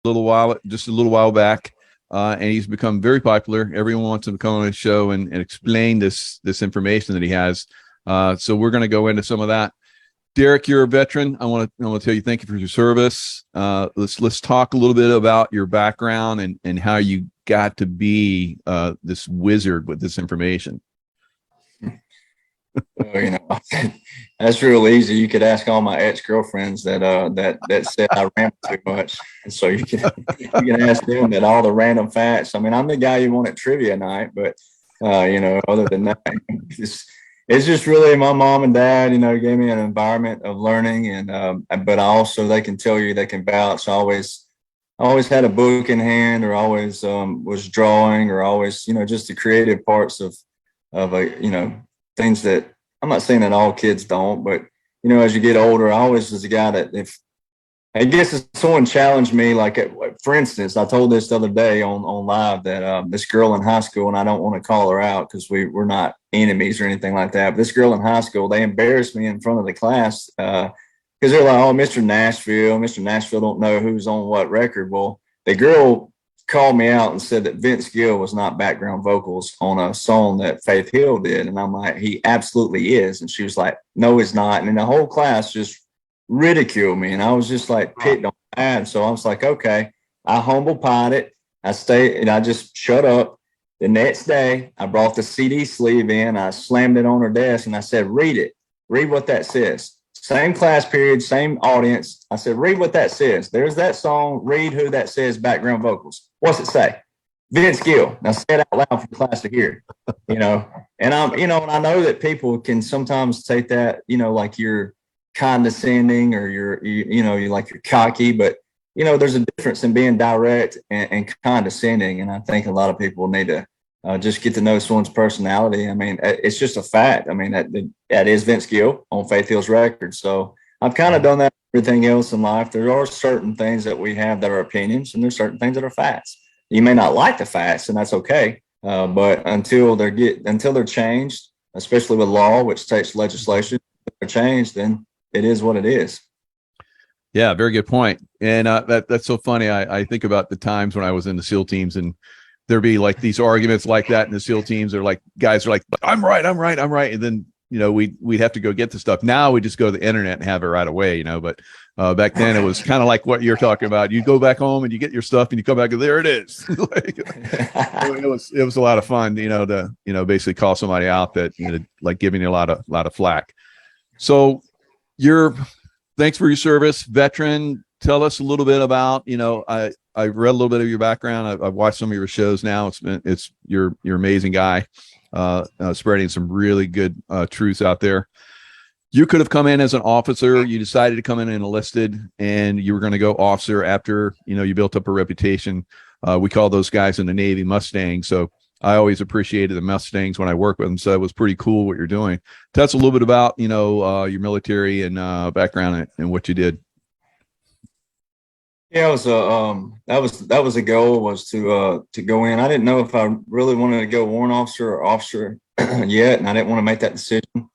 just a little while back, and he's become very popular. Everyone wants him to come on his show and explain this information that he has. So we're going to go into some of that. Derek, you're a veteran. I want to tell you thank you for your service. Let's talk a little bit about your background and how you got to be this wizard with this information. Well, that's real easy. You could ask all my ex-girlfriends that said I ramble too much, and so you can ask them that all the random facts. I mean, I'm the guy you want at trivia night, but other than that, it's just really my mom and dad. Gave me an environment of learning, and but also they can tell you, they can vouch. I always had a book in hand, or always was drawing, or always just the creative parts of things that I'm not saying that all kids don't, but as you get older, I always was a guy that if someone challenged me, for instance, I told this the other day on live that this girl in high school, and I don't want to call her out because we're not enemies or anything like that. But this girl in high school, they embarrassed me in front of the class because they're like, "Oh, Mr. Nashville don't know who's on what record." Well, the girl called me out and said that Vince Gill was not background vocals on a song that Faith Hill did. And I'm like, he absolutely is. And she was like, no, he's not. And then the whole class just ridiculed me. And I was just like picked on that. So I was like, okay, I humble pied it. I stayed and I just shut up. The next day, I brought the CD sleeve in. I slammed it on her desk and I said, read it. Read what that says. Same class period, same audience. I said, read what that says. There's that song. Read who that says background vocals. What's it say? Vince Gill. Now say it out loud for the class to hear. And and I know that people can sometimes take that, like you're condescending or you're cocky, but there's a difference in being direct and condescending. And I think a lot of people need to just get to know someone's personality. I mean, it's just a fact. I mean, that is Vince Gill on Faith Hill's record. So I've kind of done that with everything else in life. There are certain things that we have that are opinions, and there's certain things that are facts. You may not like the facts, and that's okay. But until they're changed, especially with law, which takes legislation, if they're changed, then it is what it is. Yeah, very good point. And that's so funny. I think about the times when I was in the SEAL teams, and there'd be like these arguments like that in the SEAL teams. Or like guys are like, I'm right. And then, we'd have to go get the stuff. Now we just go to the internet and have it right away, But back then it was kind of like what you're talking about. You go back home and you get your stuff and you come back and there it is. It was a lot of fun, to, basically call somebody out that, like giving you a lot of flack. So thanks for your service, veteran. Tell us a little bit about, I read a little bit of your background. I've watched some of your shows now. You're an amazing guy, spreading some really good truths out there. You could have come in as an officer. You decided to come in and enlisted, and you were going to go officer after, you built up a reputation. We call those guys in the Navy Mustangs. So I always appreciated the Mustangs when I worked with them. So it was pretty cool what you're doing. Tell us a little bit about, your military and background and what you did. Yeah, it was that was a goal, was to go in. I didn't know if I really wanted to go warrant officer or officer yet, and I didn't want to make that decision.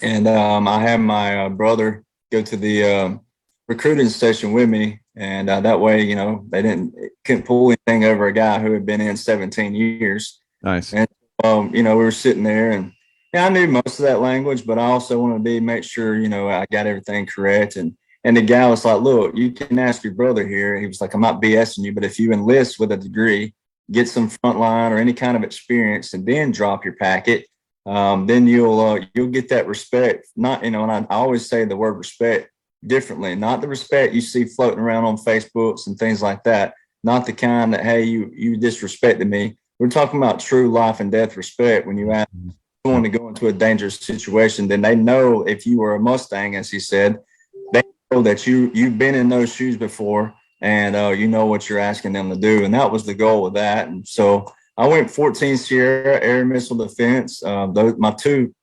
And I had my brother go to the recruiting station with me, and that way, they couldn't pull anything over a guy who had been in 17 years. Nice. And we were sitting there, and I knew most of that language, but I also wanted to make sure I got everything correct. And the guy was like, look, you can ask your brother here. He was like, I'm not BSing you, but if you enlist with a degree, get some frontline or any kind of experience, and then drop your packet, then you'll get that respect. Not, and I always say the word respect differently, not the respect you see floating around on Facebooks and things like that. Not the kind that, hey, you disrespected me. We're talking about true life and death respect. When you ask someone to go into a dangerous situation, then they know if you were a Mustang, as he said, they know that you've been in those shoes before, and you know what you're asking them to do. And that was the goal with that. And so I went 14 Sierra Air Missile Defense. My two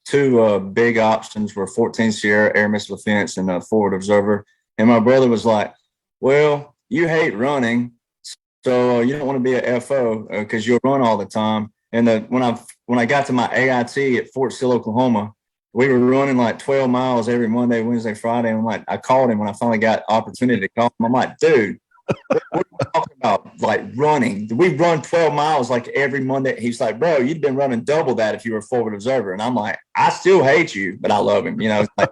big options were 14 Sierra Air Missile Defense and Forward Observer. And my brother was like, well, you hate running, so you don't want to be a FO because you'll run all the time. And when I got to my AIT at Fort Sill, Oklahoma, we were running like 12 miles every Monday, Wednesday, Friday. And I called him when I finally got opportunity to call him. I'm like, dude, we're like running. We run 12 miles like every Monday. He's like, bro, you'd been running double that if you were a forward observer. And I'm like, I still hate you, but I love him. It's like,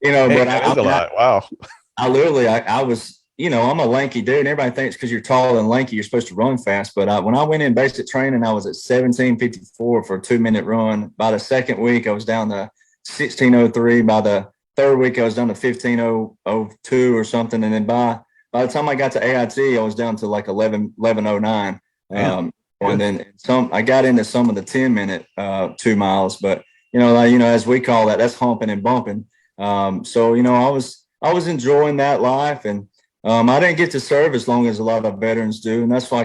Hey, but that is a lot. Wow. I literally, I was, I'm a lanky dude. And everybody thinks because you're tall and lanky, you're supposed to run fast. But when I went in basic training, I was at 17:54 for a 2-minute run. By the second week, I was down to 16:03. By the third week, I was down to 15:02 or something. And then by the time I got to AIT, I was down to like 11:09. And then I got into some of the 10-minute 2 miles, but as we call that, that's humping and bumping. So I was enjoying that life, and I didn't get to serve as long as a lot of veterans do, and that's why I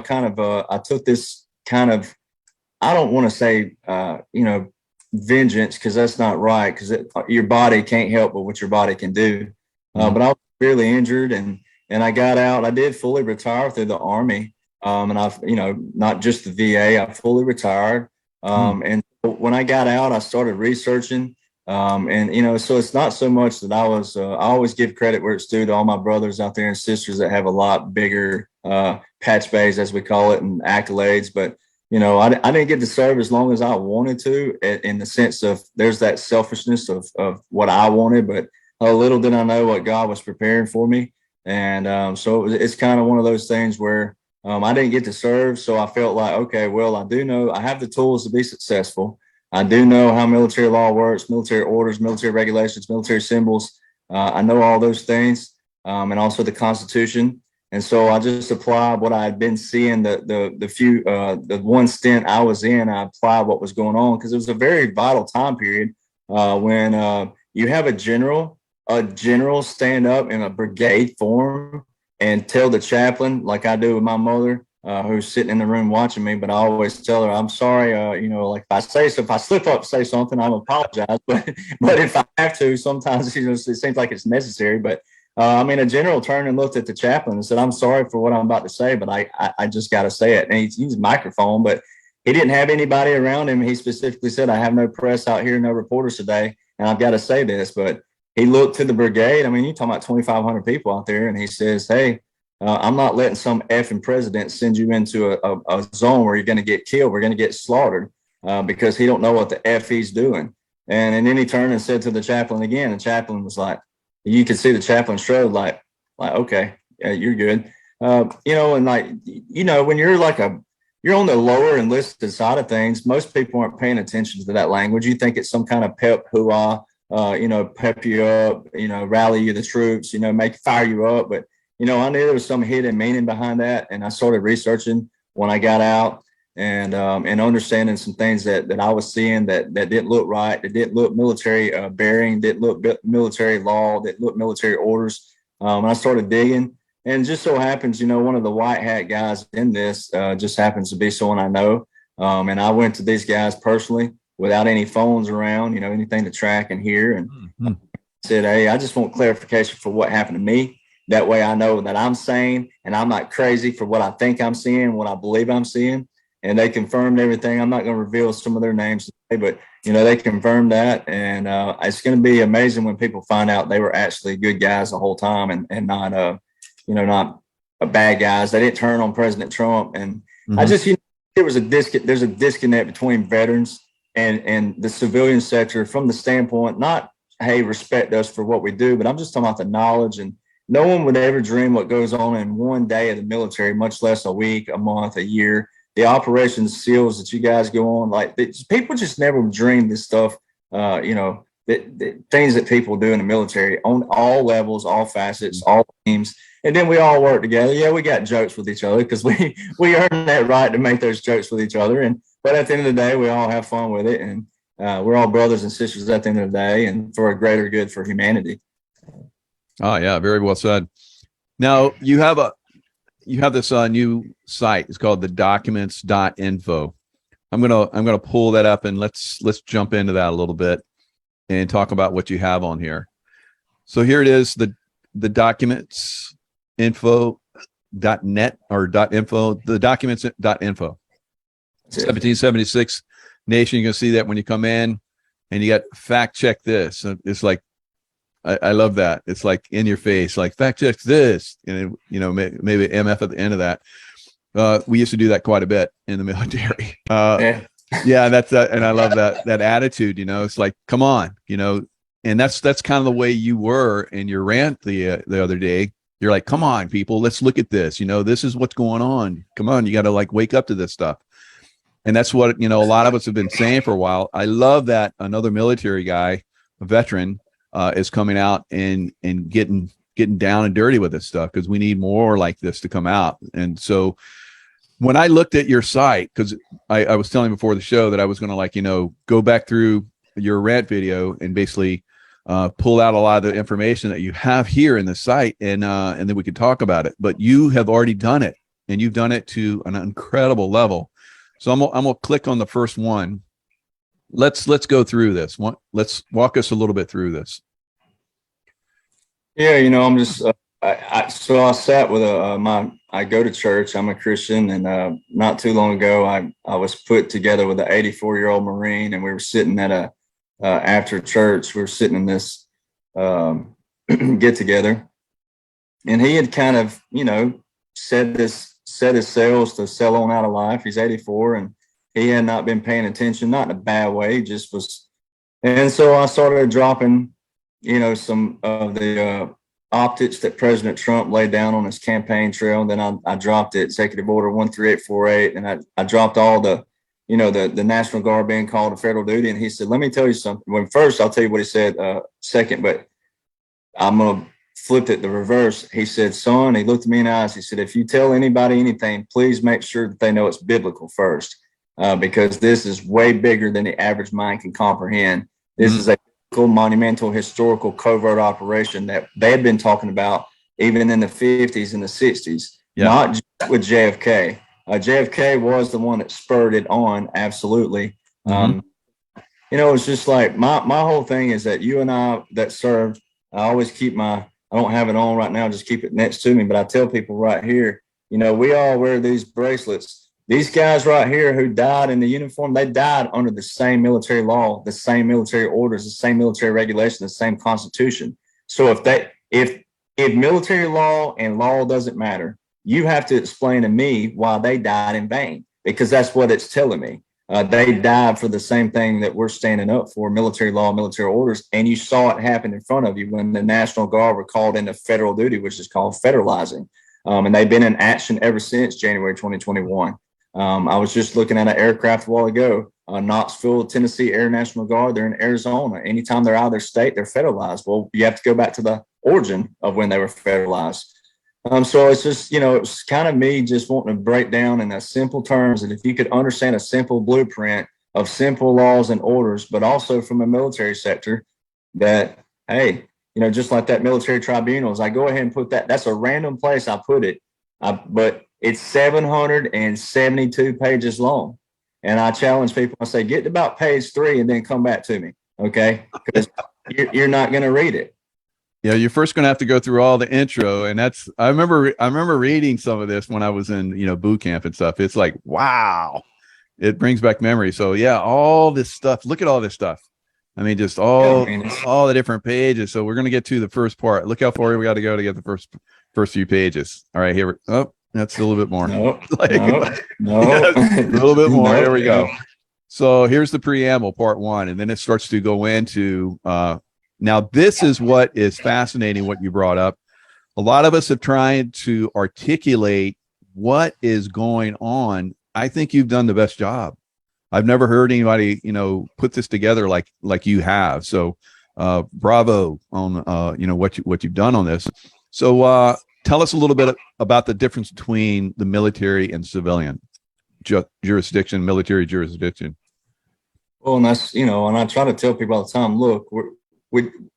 took this kind of, I don't want to say vengeance, because that's not right, because your body can't help but what your body can do. But I was severely injured, and I got out. I did fully retire through the Army, and I've not just the VA. I fully retired, and when I got out, I started researching. So it's not so much that I always give credit where it's due to all my brothers out there and sisters that have a lot bigger patch bays, as we call it, and accolades. But, I didn't get to serve as long as I wanted to, in the sense of there's that selfishness of what I wanted, but little did I know what God was preparing for me. And so it's kind of one of those things where I didn't get to serve. So I felt like, okay, well, I do know I have the tools to be successful. I do know how military law works, military orders, military regulations, military symbols. I know all those things, and also the Constitution. And so I just applied what I had been seeing the one stint I was in. I applied what was going on, because it was a very vital time period when you have a general stand up in a brigade form and tell the chaplain, like I do with my mother, who's sitting in the room watching me, but I always tell her, I'm sorry, like if I slip up, say something, I apologize. But if I have to, sometimes, it seems like it's necessary. But a general turned and looked at the chaplain and said, I'm sorry for what I'm about to say, but I just got to say it. And he used a microphone, but he didn't have anybody around him. He specifically said, I have no press out here, no reporters today, and I've got to say this. But he looked to the brigade. You're talking about 2,500 people out there, and he says, hey, I'm not letting some effing president send you into a zone where you're going to get killed. We're going to get slaughtered because he don't know what the F he's doing. And then he turned and said to the chaplain again. The chaplain was like, you could see the chaplain shrug like, okay, yeah, you're good. And when you're you're on the lower enlisted side of things, most people aren't paying attention to that language. You think it's some kind of pep hoo-ah, pep you up, rally you the troops, fire you up. But I knew there was some hidden meaning behind that, and I started researching when I got out, and understanding some things that I was seeing that didn't look right, that didn't look military bearing, didn't look military law, didn't look military orders. And I started digging, and it just so happens, one of the white hat guys in this just happens to be someone I know, and I went to these guys personally without any phones around, anything to track and hear, and said, hey, I just want clarification for what happened to me. That way I know that I'm sane and I'm not crazy for what I think I'm seeing, what I believe I'm seeing. And they confirmed everything. I'm not going to reveal some of their names today, but, they confirmed that. And it's going to be amazing when people find out they were actually good guys the whole time, and not, not bad guys. They didn't turn on President Trump. And I just, there's a disconnect between veterans and the civilian sector from the standpoint, not, hey, respect us for what we do, but I'm just talking about the knowledge. And no one would ever dream what goes on in one day of the military, much less a week, a month, a year. The operations SEALs that you guys go on, people just never dream this stuff, the things that people do in the military on all levels, all facets, all teams. And then we all work together. Yeah, we got jokes with each other because we earn that right to make those jokes with each other. But at the end of the day, we all have fun with it. And we're all brothers and sisters at the end of the day, and for a greater good for humanity. Oh yeah, very well said. Now you have this new site. It's called the documents.info. I'm gonna pull that up, and let's jump into that a little bit and talk about what you have on here. So here it is, the documentsinfo.net or .info, the documents.info. 1776 nation. You can see that when you come in, and you got fact check this. It's like I love that. It's like in your face, like fact check this, and maybe MF at the end of that. We used to do that quite a bit in the military. Yeah, that's and I love that attitude. It's like, come on, and that's kind of the way you were in your rant the other day. You're like, come on, people, let's look at this. This is what's going on. Come on, you got to like wake up to this stuff. And that's what a lot of us have been saying for a while. I love that another military guy, a veteran, is coming out and getting down and dirty with this stuff, because we need more like this to come out. And so when I looked at your site, because I was telling before the show that I was going to go back through your rant video and basically pull out a lot of the information that you have here in the site, and then we could talk about it. But you have already done it, and you've done it to an incredible level. So I'm gonna click on the first one. Let's go through this. Let's walk us a little bit through this. Yeah, I'm just I sat with I go to church. I'm a Christian, and not too long ago, I was put together with an 84-year-old Marine, and we were sitting at after church. We were sitting in this get together, and he had kind of set his sails to sell on out of life. He's 84, and he had not been paying attention, not in a bad way, just was. And so I started dropping, some of the optics that President Trump laid down on his campaign trail. And then I dropped it, Executive Order 13848, and I dropped all the National Guard being called to federal duty. And he said, let me tell you something. When first, I'll tell you what he said second, but I'm going to flip it the reverse. He said, son, he looked at me in the eyes. He said, if you tell anybody anything, please make sure that they know it's biblical first, because this is way bigger than the average mind can comprehend. This is a monumental, historical, covert operation that they had been talking about even in the 50s and the 60s, not just with JFK. JFK was the one that spurred it on. Absolutely. It's just like my whole thing is that you and I that served, I always keep I don't have it on right now, just keep it next to me. But I tell people right here, we all wear these bracelets. These guys right here who died in the uniform, they died under the same military law, the same military orders, the same military regulation, the same constitution. So if military law and law doesn't matter, you have to explain to me why they died in vain, because that's what it's telling me. They died for the same thing that we're standing up for, military law, military orders. And you saw it happen in front of you when the National Guard were called into federal duty, which is called federalizing. And they've been in action ever since January 2021. I was just looking at an aircraft a while ago, Knoxville, Tennessee Air National Guard. They're in Arizona. Anytime they're out of their state, they're federalized. Well, you have to go back to the origin of when they were federalized. So it's just, it's kind of me just wanting to break down in simple terms. And if you could understand a simple blueprint of simple laws and orders, but also from a military sector that, hey, just like that military tribunals, I go ahead and put that's a random place I put it. But it's 772 pages long. And I challenge people, I say, get to about page 3 and then come back to me. Okay. Because you're not going to read it. Yeah, you're first going to have to go through all the intro, and I remember reading some of this when I was in boot camp and stuff. It's like, wow, it brings back memory. So yeah, all this stuff. Look at all this stuff. I mean, just all the different pages. So we're going to get to the first part. Look how far we got to go to get the first few pages. All right, here. That's a little bit more. No, a little bit more. Here we go. So here's the preamble, part 1, and then it starts to go into. Now, this is what is fascinating, what you brought up. A lot of us have tried to articulate what is going on. I think you've done the best job. I've never heard anybody, put this together like you have. So bravo on, what you've done on this. So tell us a little bit about the difference between the military and civilian jurisdiction, military jurisdiction. Well, and that's, and I try to tell people all the time, look,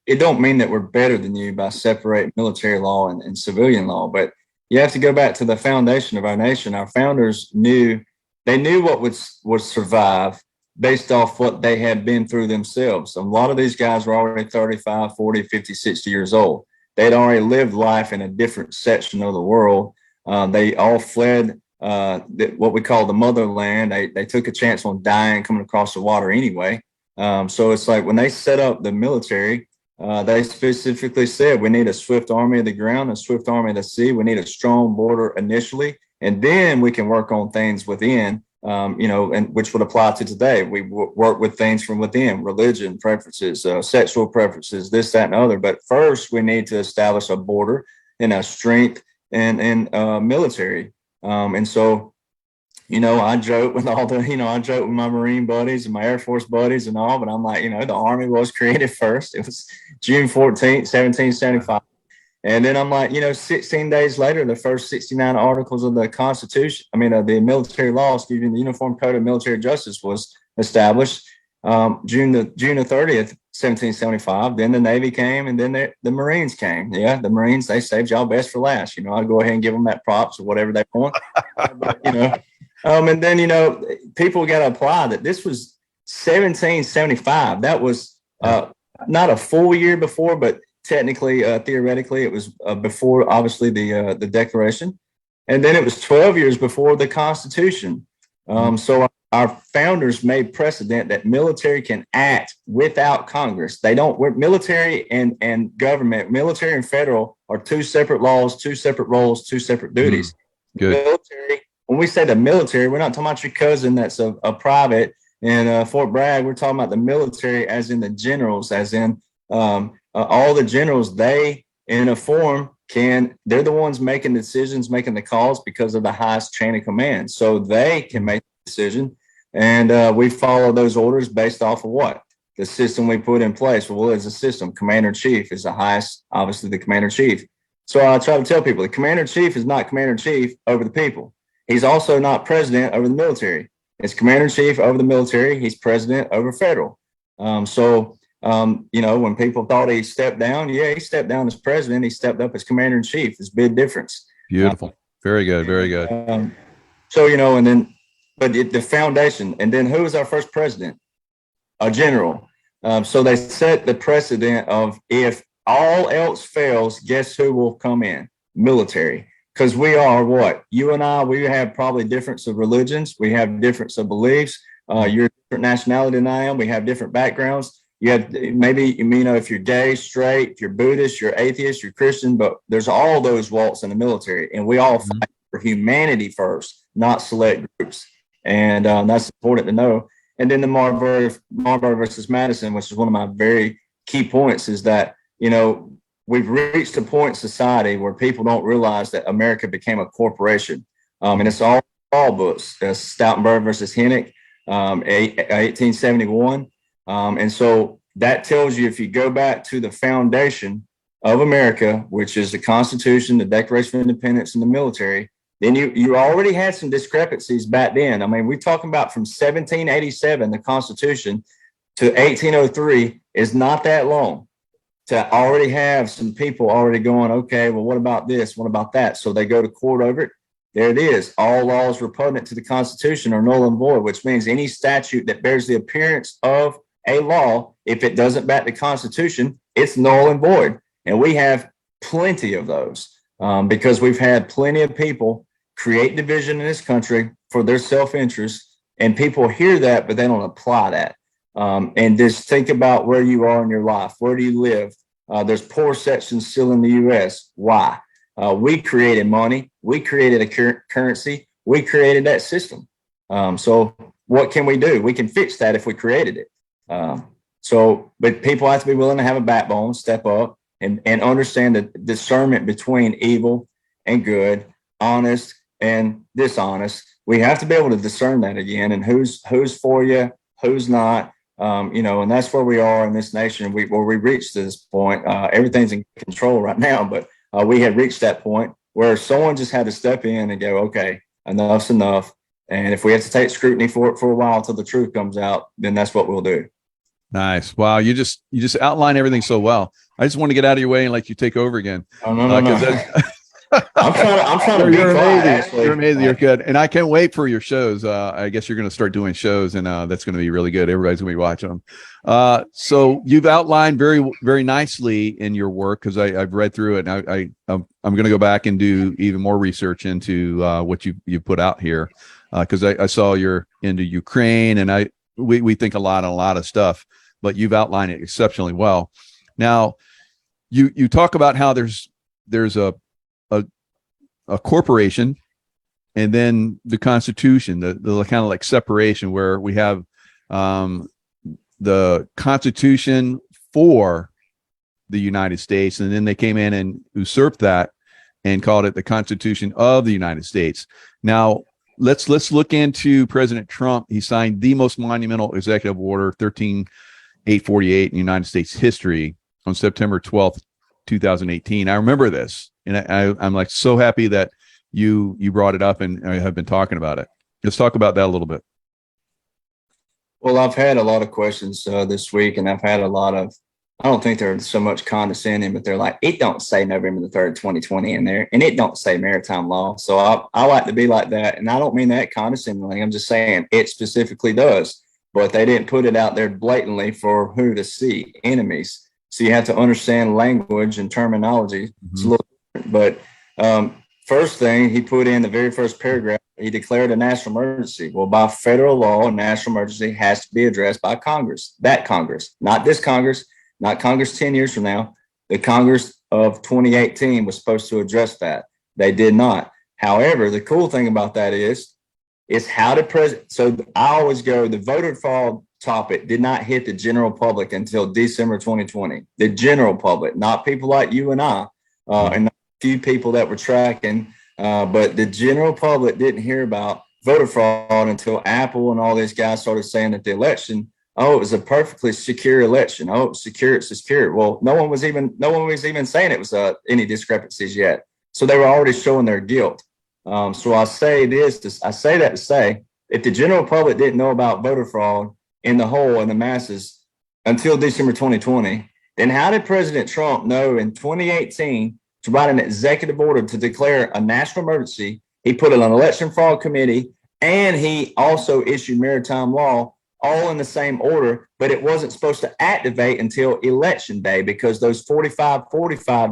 it don't mean that we're better than you by separating military law and civilian law, but you have to go back to the foundation of our nation. Our founders knew what would survive based off what they had been through themselves. A lot of these guys were already 35, 40, 50, 60 years old. They'd already lived life in a different section of the world. They all fled what we call the motherland. They took a chance on dying coming across the water anyway. So it's like when they set up the military, they specifically said we need a swift army of the ground, a swift army of the sea. We need a strong border initially, and then we can work on things within, and which would apply to today. We work with things from within, religion, preferences, sexual preferences, this, that, and other. But first, we need to establish a border and a strength and military. And so, I joke with I joke with my Marine buddies and my Air Force buddies and all, but I'm like, the Army was created first. It was June 14th, 1775. And then I'm like, 16 days later, the first 69 articles of the Constitution, the military law, the Uniform Code of Military Justice was established June the 30th, 1775. Then the Navy came, and then the Marines came. Yeah, the Marines, they saved y'all best for last. I'd go ahead and give them that props or whatever they want. But, and then, people got to apply that this was 1775. That was not a full year before, but technically, theoretically, it was before, obviously, the Declaration. And then it was 12 years before the Constitution. So our founders made precedent that military can act without Congress. They don't, military and government, military and federal are two separate laws, two separate roles, two separate duties. Good. Military, when we say the military, we're not talking about your cousin that's a private in Fort Bragg. We're talking about the military as in the generals, as in all the generals. They, in a form, they're the ones making decisions, making the calls because of the highest chain of command. So they can make the decision, and we follow those orders based off of what? The system we put in place. Well, as a system, commander-in-chief is the highest, obviously the commander-in-chief. So I try to tell people the commander-in-chief is not commander-in-chief over the people. He's also not president over the military. It's commander-in-chief over the military. He's president over federal. When people thought he stepped down, he stepped down as president. He stepped up as commander-in-chief. It's a big difference. Beautiful. Very good. Very good. But the foundation, and then who was our first president? A general. So they set the precedent of if all else fails, guess who will come in? Military. Because we are what? You and I, we have probably difference of religions. We have difference of beliefs. You're a different nationality than I am. We have different backgrounds. You have maybe, if you're gay, straight, if you're Buddhist, you're atheist, you're Christian, but there's all those walks in the military. And we all fight for humanity first, not select groups. And that's important to know. And then the Marbury versus Madison, which is one of my very key points, is that, we've reached a point in society where people don't realize that America became a corporation. And it's all books. Stoutenberg versus Hennick, 1871. And so that tells you, if you go back to the foundation of America, which is the Constitution, the Declaration of Independence, and the military, then you already had some discrepancies back then. We're talking about from 1787, the Constitution, to 1803 is not that long. To already have some people already going, okay, well, what about this? What about that? So they go to court over it. There it is. All laws repugnant to the Constitution are null and void, which means any statute that bears the appearance of a law, if it doesn't back the Constitution, it's null and void. And we have plenty of those because we've had plenty of people create division in this country for their self-interest. And people hear that, but they don't apply that. And just think about where you are in your life. Where do you live? There's poor sections still in the U.S. Why? We created money. We created a currency. We created that system. So what can we do? We can fix that if we created it. But people have to be willing to have a backbone, step up, and understand the discernment between evil and good, honest and dishonest. We have to be able to discern that again, and who's for you, who's not. And that's where we are in this nation. Where we reached this point, everything's in control right now, but we had reached that point where someone just had to step in and go, okay, enough's enough. And if we have to take scrutiny for it for a while till the truth comes out, then that's what we'll do. Nice. Wow. You just outline everything so well. I just want to get out of your way and let you take over again. Oh, no. I'm trying to be quiet, actually. You're amazing. You're good. And I can't wait for your shows. I guess you're going to start doing shows, and that's going to be really good. Everybody's going to be watching them. So you've outlined very, very nicely in your work, because I've read through it, and I'm going to go back and do even more research into what you put out here, because I saw you're into Ukraine, and we think a lot of stuff, but you've outlined it exceptionally well. Now, you talk about how there's a corporation, and then the Constitution, the kind of like separation where we have the Constitution for the United States, and then they came in and usurped that and called it the Constitution of the United States. Now, let's look into President Trump. He signed the most monumental executive order, 13848, in United States history on September 12th, 2018. I remember this, and I'm like so happy that you brought it up and have been talking about it. Let's talk about that a little bit. Well, I've had a lot of questions this week, and I've had a lot of, I don't think they're so much condescending, but they're like, it don't say November the 3rd, 2020 in there, and it don't say maritime law. So I like to be like that, and I don't mean that condescendingly. I'm just saying it specifically does, but they didn't put it out there blatantly for who to see, enemies. So you have to understand language and terminology. Mm-hmm. It's a little different, but first thing he put in the very first paragraph, he declared a national emergency. Well, by federal law, a national emergency has to be addressed by Congress, that Congress, not this Congress, not Congress 10 years from now. The Congress of 2018 was supposed to address that. They did not. However, the cool thing about that is how the president, so I always go, the voter fraud topic did not hit the general public until December 2020. The general public, not people like you and I, and not a few people that were tracking, but the general public didn't hear about voter fraud until Apple and all these guys started saying that the election, oh, it was a perfectly secure election. Oh, it's secure, it's secure. Well, no one was even saying it was any discrepancies yet. So they were already showing their guilt. So I say that to say, if the general public didn't know about voter fraud in the whole and the masses until December 2020, then how did President Trump know in 2018 to write an executive order to declare a national emergency? He put an election fraud committee, and he also issued maritime law all in the same order, but it wasn't supposed to activate until election day because those 45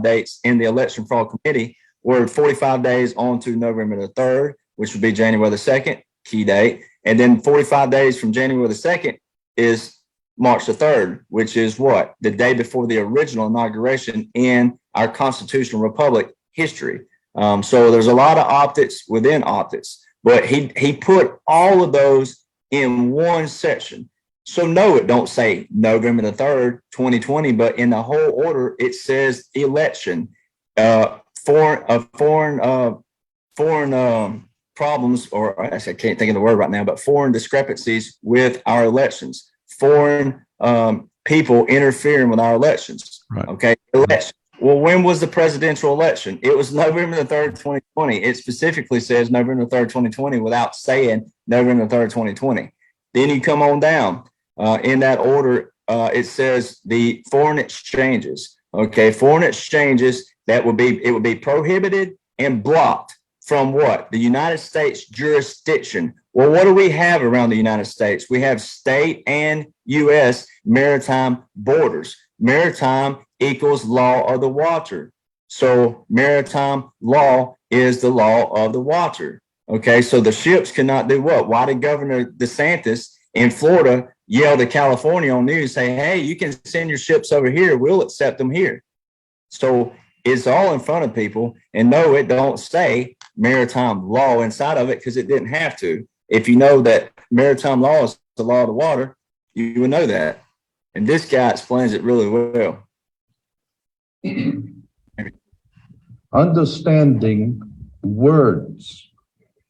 dates in the election fraud committee were 45 days on to November the 3rd, which would be January the 2nd, key date. And then 45 days from January the 2nd is March the 3rd, which is what? The day before the original inauguration in our constitutional republic history. So there's a lot of optics within optics, but he put all of those in one section. So no, it don't say November the 3rd, 2020, but in the whole order, it says election, foreign problems, or actually I can't think of the word right now, but foreign discrepancies with our elections, foreign people interfering with our elections. Right. Okay. Election. Well, when was the presidential election? It was November the 3rd, 2020. It specifically says November the 3rd, 2020 without saying November the 3rd, 2020. Then you come on down in that order. It says the foreign exchanges. Okay. Foreign exchanges it would be prohibited and blocked from what? The United States jurisdiction. Well, what do we have around the United States? We have state and U.S. maritime borders. Maritime equals law of the water. So maritime law is the law of the water. Okay, so the ships cannot do what? Why did Governor DeSantis in Florida yell to California on news, say, hey, you can send your ships over here. We'll accept them here. So it's all in front of people. And no, it don't say maritime law inside of it because it didn't have to. If you know that maritime law is the law of the water, you would know that. And this guy explains it really well. Understanding words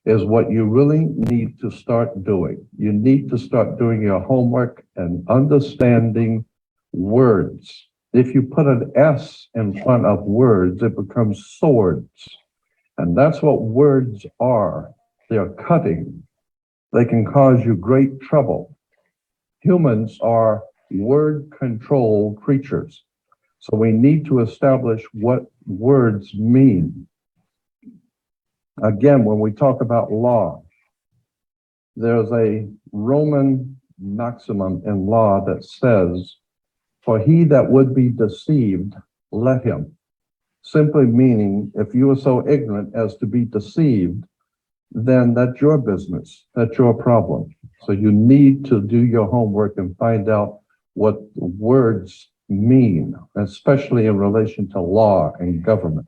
is what you really need to start doing. You need to start doing your homework and understanding words. If you put an S in front of words, it becomes swords. And that's what words are. They are cutting. They can cause you great trouble. Humans are word-controlled creatures. So we need to establish what words mean. Again, when we talk about law, there's a Roman maximum in law that says, for he that would be deceived, let him. Simply meaning, if you are so ignorant as to be deceived, then that's your business. That's your problem. So you need to do your homework and find out what words mean, especially in relation to law and government?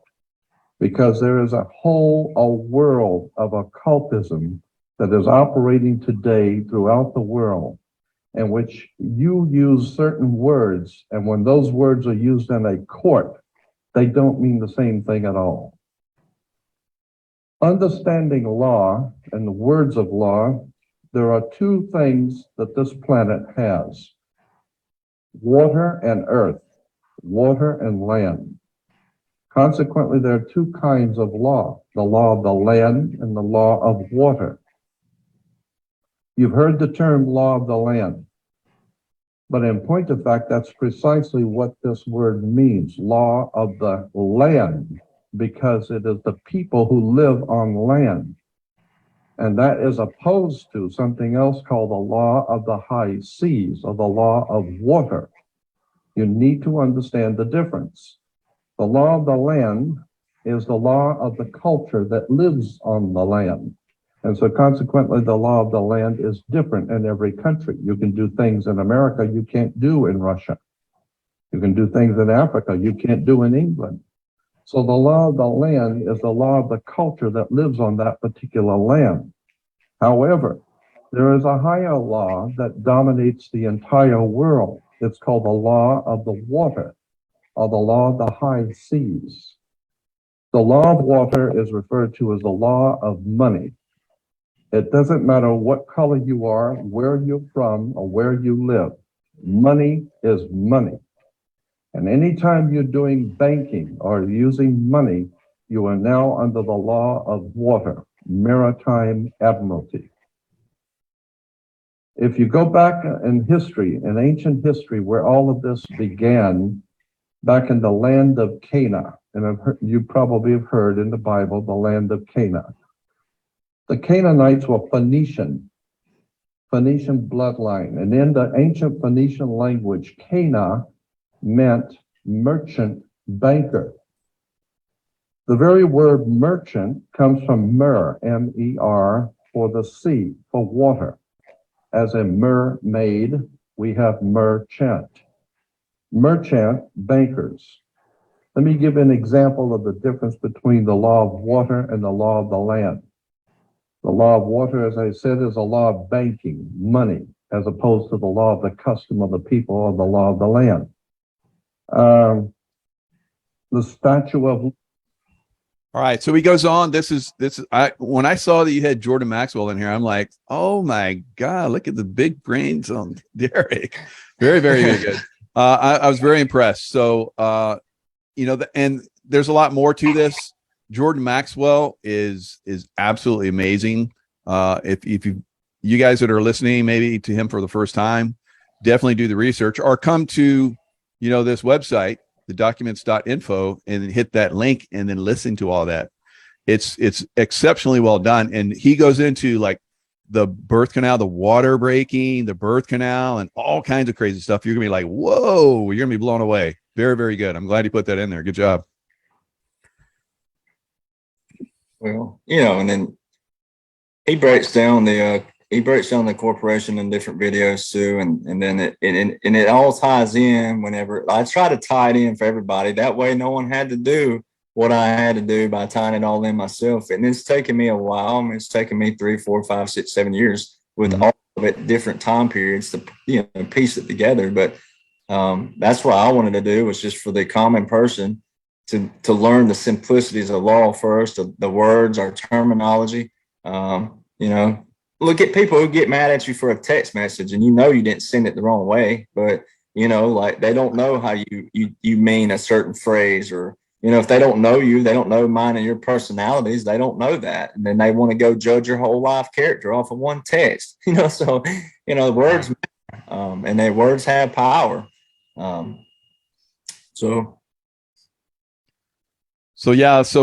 Because there is a world of occultism that is operating today throughout the world, in which you use certain words, and when those words are used in a court, they don't mean the same thing at all. Understanding law and the words of law, there are two things that this planet has: water and earth, water and land. Consequently, there are two kinds of law: the law of the land and the law of water. You've heard the term law of the land, but in point of fact, that's precisely what this word means, law of the land, because it is the people who live on land. And that is opposed to something else called the law of the high seas, or the law of water. You need to understand the difference. The law of the land is the law of the culture that lives on the land. And so consequently, the law of the land is different in every country. You can do things in America you can't do in Russia. You can do things in Africa you can't do in England. So the law of the land is the law of the culture that lives on that particular land. However, there is a higher law that dominates the entire world. It's called the law of the water, or the law of the high seas. The law of water is referred to as the law of money. It doesn't matter what color you are, where you're from, or where you live. Money is money. And anytime you're doing banking or using money, you are now under the law of water, maritime admiralty. If you go back in history, in ancient history, where all of this began, back in the land of Canaan, and you probably have heard in the Bible, the land of Canaan. The Canaanites were Phoenician bloodline. And in the ancient Phoenician language, Cana meant merchant banker. The very word merchant comes from mer, M-E-R, for the sea, for water. As in mermaid, we have merchant. Merchant bankers. Let me give an example of the difference between the law of water and the law of the land. The law of water, as I said, is a law of banking, money, as opposed to the law of the custom of the people or the law of the land. The statue of... All right, so he goes on. When I saw that you had Jordan Maxwell in here, I'm like, oh my God, look at the big brains on Derek. Very, very, very good. I was very impressed. So, and there's a lot more to this. Jordan Maxwell is absolutely amazing. If you guys that are listening maybe to him for the first time, definitely do the research or come to this website, the documents.info, and hit that link and then listen to all that. It's exceptionally well done. And he goes into like the birth canal, the water breaking, the birth canal, and all kinds of crazy stuff. You're gonna be like, whoa, you're gonna be blown away. Very, very good. I'm glad you put that in there. Good job. Well, and then he breaks down the corporation in different videos too, and then it all ties in. Whenever I try to tie it in for everybody, that way no one had to do what I had to do by tying it all in myself. And it's taken me a while. I mean, it's taken me 3, 4, 5, 6, 7 years with all of it, different time periods to piece it together. But that's what I wanted to do, was just for the common person to learn the simplicities of law first, the words, our terminology. Look at people who get mad at you for a text message and you didn't send it the wrong way, but like they don't know how you mean a certain phrase, or if they don't know you, they don't know mine and your personalities, they don't know that, and then they want to go judge your whole life character off of one text. So words matter, and their words have power. So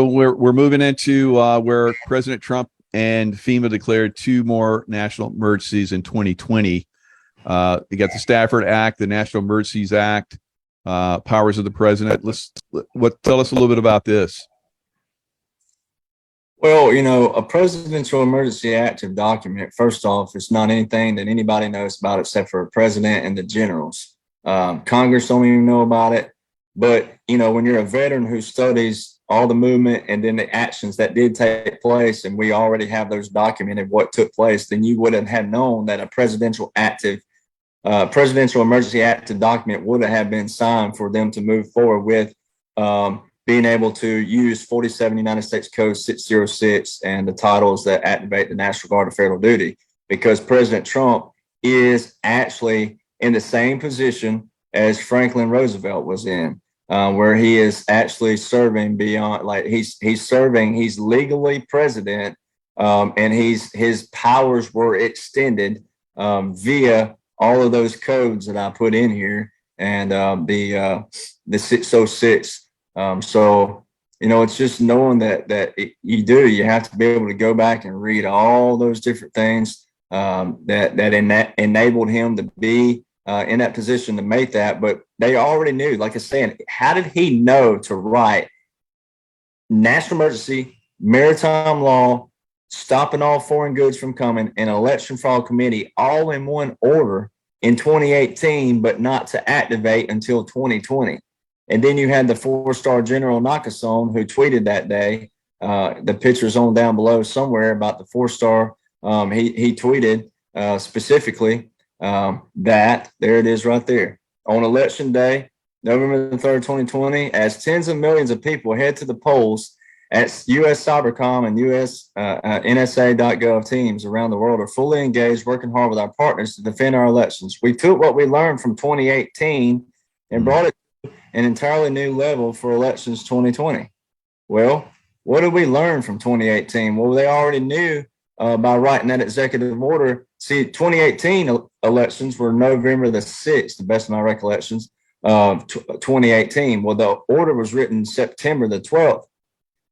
we're moving into where President Trump and FEMA declared 2 more national emergencies in 2020. You got the Stafford Act, the National Emergencies Act, powers of the president. Tell us a little bit about this. Well, a presidential emergency active document, first off, it's not anything that anybody knows about except for the president and the generals. Congress don't even know about it. But, you know, when you're a veteran who studies all the movement and then the actions that did take place, and we already have those documented what took place, then you would have known that a presidential emergency active document would have been signed for them to move forward with being able to use 47 United States Code 606 and the titles that activate the National Guard of Federal Duty, because President Trump is actually in the same position as Franklin Roosevelt was in, where he is actually serving beyond, like he's legally president, and his powers were extended via all of those codes that I put in here, and the 606. So, you know, it's just knowing that you have to be able to go back and read all those different things that enabled him to be in that position to make that. But they already knew, like I was saying, how did he know to write national emergency, maritime law, stopping all foreign goods from coming, and election fraud committee all in one order in 2018, but not to activate until 2020? And then you had the 4-star General Nakasone, who tweeted that day. The picture's on down below somewhere about the 4-star. He tweeted specifically that, there it is right there. On election day, November the 3rd, 2020, as tens of millions of people head to the polls, as U.S. Cybercom and U.S. NSA.gov teams around the world are fully engaged, working hard with our partners to defend our elections. We took what we learned from 2018 and brought it to an entirely new level for elections 2020. Well, what did we learn from 2018? Well, they already knew by writing that executive order. See, 2018 elections were November the 6th, the best of my recollections, of 2018. Well, the order was written September the 12th.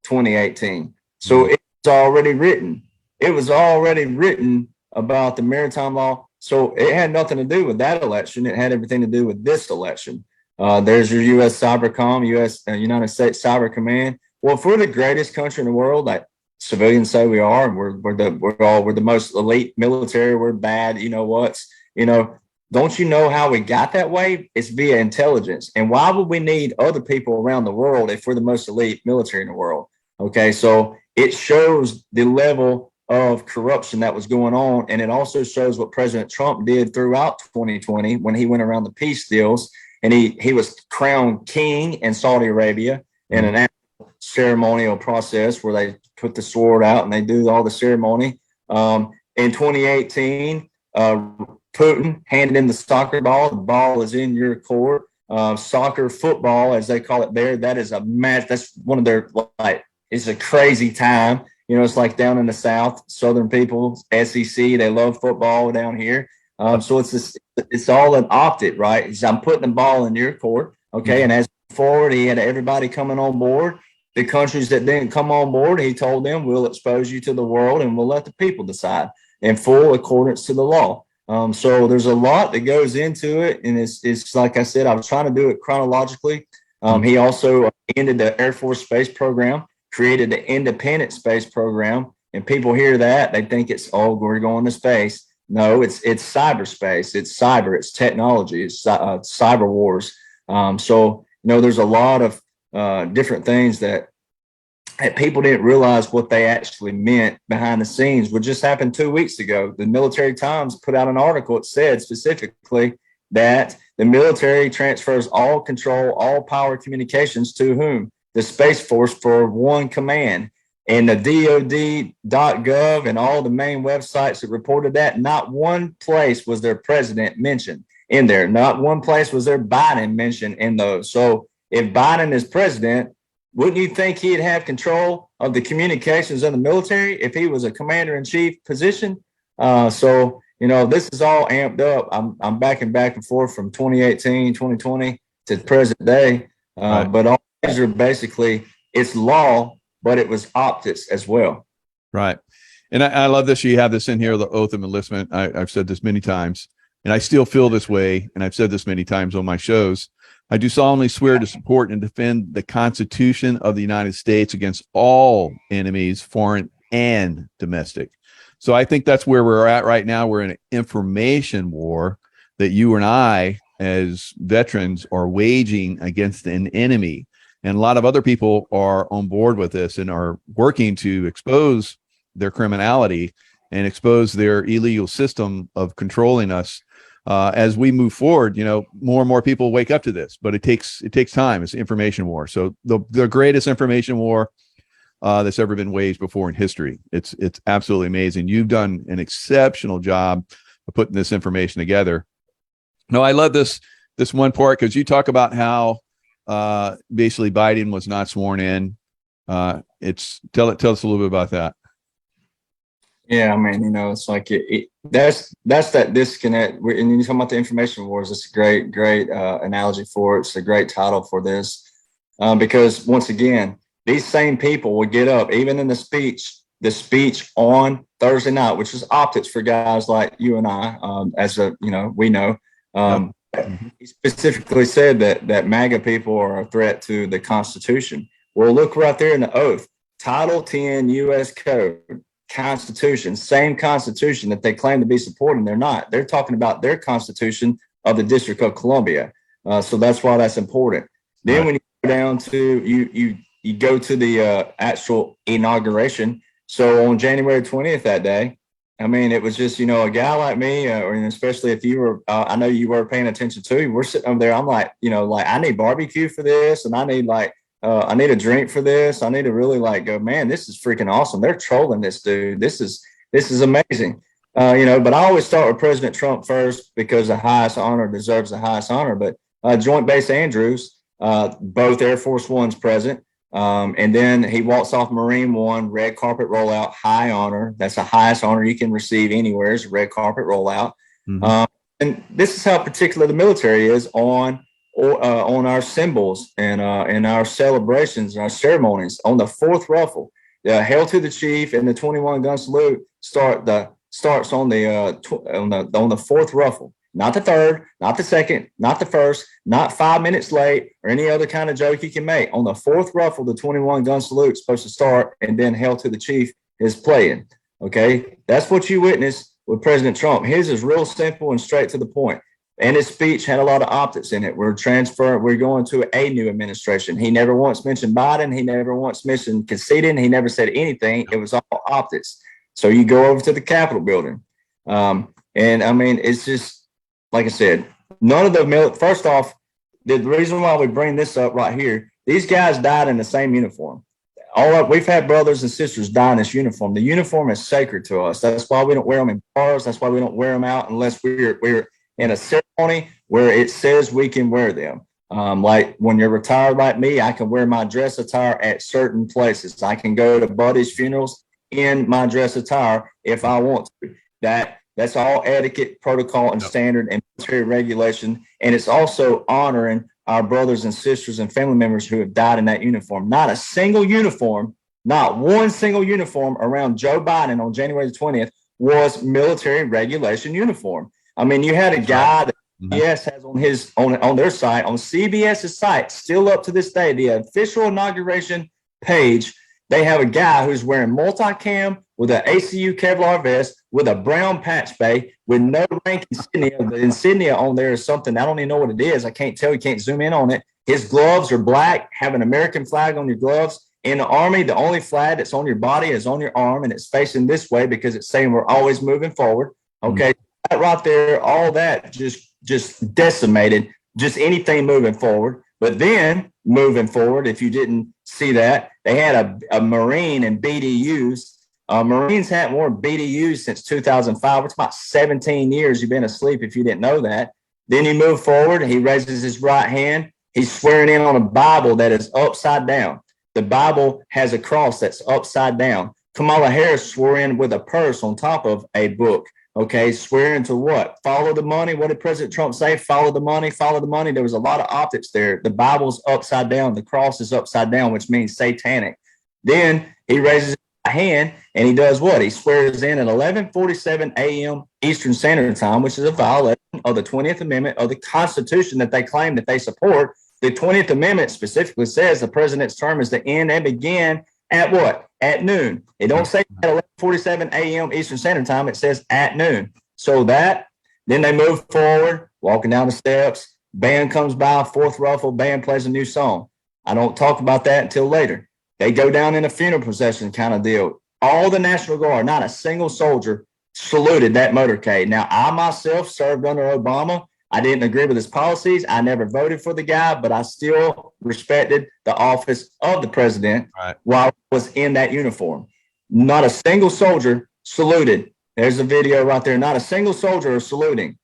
2018. So it was already written. It was already written about the maritime law. So it had nothing to do with that election. It had everything to do with this election. There's your U.S. Cybercom, United States Cyber Command. Well, if we're the greatest country in the world, like civilians say we are, and we're the most elite military, we're bad, don't you know how we got that way? It's via intelligence. And why would we need other people around the world if we're the most elite military in the world? Okay, so it shows the level of corruption that was going on. And it also shows what President Trump did throughout 2020 when he went around the peace deals, and he was crowned king in Saudi Arabia in an ceremonial process where they put the sword out and they do all the ceremony. In 2018, Putin handed in the soccer ball. The ball is in your court. Soccer, football, as they call it there, that is a match. That's one of their, it's a crazy time. It's like down in the South, Southern people, SEC, they love football down here. So it's all an optic, right? I'm putting the ball in your court. Okay. And as forward, he had everybody coming on board. The countries that didn't come on board, he told them, we'll expose you to the world and we'll let the people decide in full accordance to the law. So there's a lot that goes into it. And it's like I said, I was trying to do it chronologically. He also ended the Air Force space program, created the independent space program. And people hear that, they think it's, we're going to space. No, it's cyberspace. It's cyber, it's technology, it's cyber wars. So, there's a lot of different things that people didn't realize what they actually meant behind the scenes. What just happened 2 weeks ago, the Military Times put out an article. It said specifically that the military transfers all control, all power communications to whom? The Space Force for one command. And the DOD.gov and all the main websites that reported that, not one place was their president mentioned in there. Not one place was their Biden mentioned in those. So if Biden is president, wouldn't you think he'd have control of the communications of the military if he was a commander-in-chief position? So, this is all amped up. I'm back and forth from 2018, 2020 to present day. Right. But all these are basically, it's law, but it was optics as well. Right. And I love this. You have this in here, the oath of enlistment. I've said this many times, and I still feel this way. And I've said this many times on my shows. I do solemnly swear to support and defend the Constitution of the United States against all enemies, foreign and domestic. So I think that's where we're at right now. We're in an information war that you and I as veterans are waging against an enemy. And a lot of other people are on board with this and are working to expose their criminality and expose their illegal system of controlling us. As we move forward, more and more people wake up to this, but it takes time. It's information war. So the greatest information war that's ever been waged before in history. It's absolutely amazing. You've done an exceptional job of putting this information together. No, I love this one part because you talk about how basically Biden was not sworn in. Tell us a little bit about that. Yeah, I mean, it's like that's that disconnect. And you talk about the information wars. It's a great analogy for it. It's a great title for this because once again, these same people would get up even in the speech on Thursday night, which is optics for guys like you and I, we know. He specifically said that MAGA people are a threat to the Constitution. Well, look right there in the oath, Title 10 U.S. Code, Constitution, same Constitution that they claim to be supporting. They're not. They're talking about their Constitution of the District of Columbia. So that's why that's important. Then when you go down to you go to the actual inauguration. So on January 20th that day, I mean, it was just, a guy like me, or especially if you were, I know you were paying attention too. We're sitting over there. I'm like, I need barbecue for this. And I need I need a drink for this. I need to really go, man, this is freaking awesome. They're trolling this dude. This is amazing. But I always start with President Trump first because the highest honor deserves the highest honor. But Joint Base Andrews, both Air Force Ones present. And then he walks off Marine One, red carpet rollout, high honor. That's the highest honor you can receive anywhere is a red carpet rollout. Mm-hmm. And this is how particular the military is on our symbols and our celebrations and our ceremonies. On the fourth ruffle, the Hail to the Chief and the 21 gun salute starts on the fourth ruffle. Not the third, not the second, not the first, not 5 minutes late or any other kind of joke you can make. On the fourth ruffle, the 21 gun salute is supposed to start, and then Hail to the Chief is playing. Okay, that's what you witnessed with President Trump. His is real simple and straight to the point. And his speech had a lot of optics in it. We're going to a new administration. He never once mentioned Biden. He never once mentioned conceding. He never said anything. It was all optics. So you go over to the Capitol building. And I mean, it's just, like I said, none of the first off, the reason why we bring this up right here, these guys died in the same uniform. We've had brothers and sisters die in this uniform. The uniform is sacred to us. That's why we don't wear them in bars. That's why we don't wear them out unless we're in a ceremony where it says we can wear them. Like when you're retired like me, I can wear my dress attire at certain places. I can go to buddies' funerals in my dress attire if I want to. That's all etiquette, protocol, and standard and military regulation. And it's also honoring our brothers and sisters and family members who have died in that uniform. Not a single uniform, not one single uniform around Joe Biden on January the 20th was military regulation uniform. I mean, you had a guy that CBS has on their site, on CBS's site, still up to this day, the official inauguration page, they have a guy who's wearing multicam with an ACU Kevlar vest with a brown patch bay with no rank insignia. The insignia on there is something, I don't even know what it is. I can't tell. You can't zoom in on it. His gloves are black, have an American flag on your gloves. In the Army, the only flag that's on your body is on your arm, and it's facing this way because it's saying we're always moving forward. Okay. That right there, all that just decimated just anything moving forward. But then moving forward, if you didn't see that, they had a Marine and BDUs. Marines hadn't worn BDUs since 2005. It's about 17 years you've been asleep if you didn't know that. Then you move forward. He raises his right hand. He's swearing in on a Bible that is upside down. The Bible has a cross that's upside down. Kamala Harris swore in with a purse on top of a book. Okay, swearing to what? Follow the money. What did President Trump say? Follow the money, follow the money. There was a lot of optics there. The Bible's upside down. The cross is upside down, which means satanic. Then he raises his hand and he does what? He swears in at 11:47 a.m. Eastern Standard Time, which is a violation of the 20th Amendment of the Constitution that they claim that they support. The 20th Amendment specifically says the president's term is to end and begin at what? At noon. It don't say at 11:47 a.m. Eastern Standard Time. It says at noon. So that Then they move forward, walking down the steps. Band comes by, fourth ruffle, band plays a new song. I don't talk about that until later. They go down in a funeral procession kind of deal. All the National Guard, not a single soldier, saluted that motorcade. Now, I myself served under Obama. I didn't agree with his policies. I never voted for the guy, but I still respected the office of the president while I was in that uniform. Not a single soldier saluted. There's a video right there. Not a single soldier is saluting.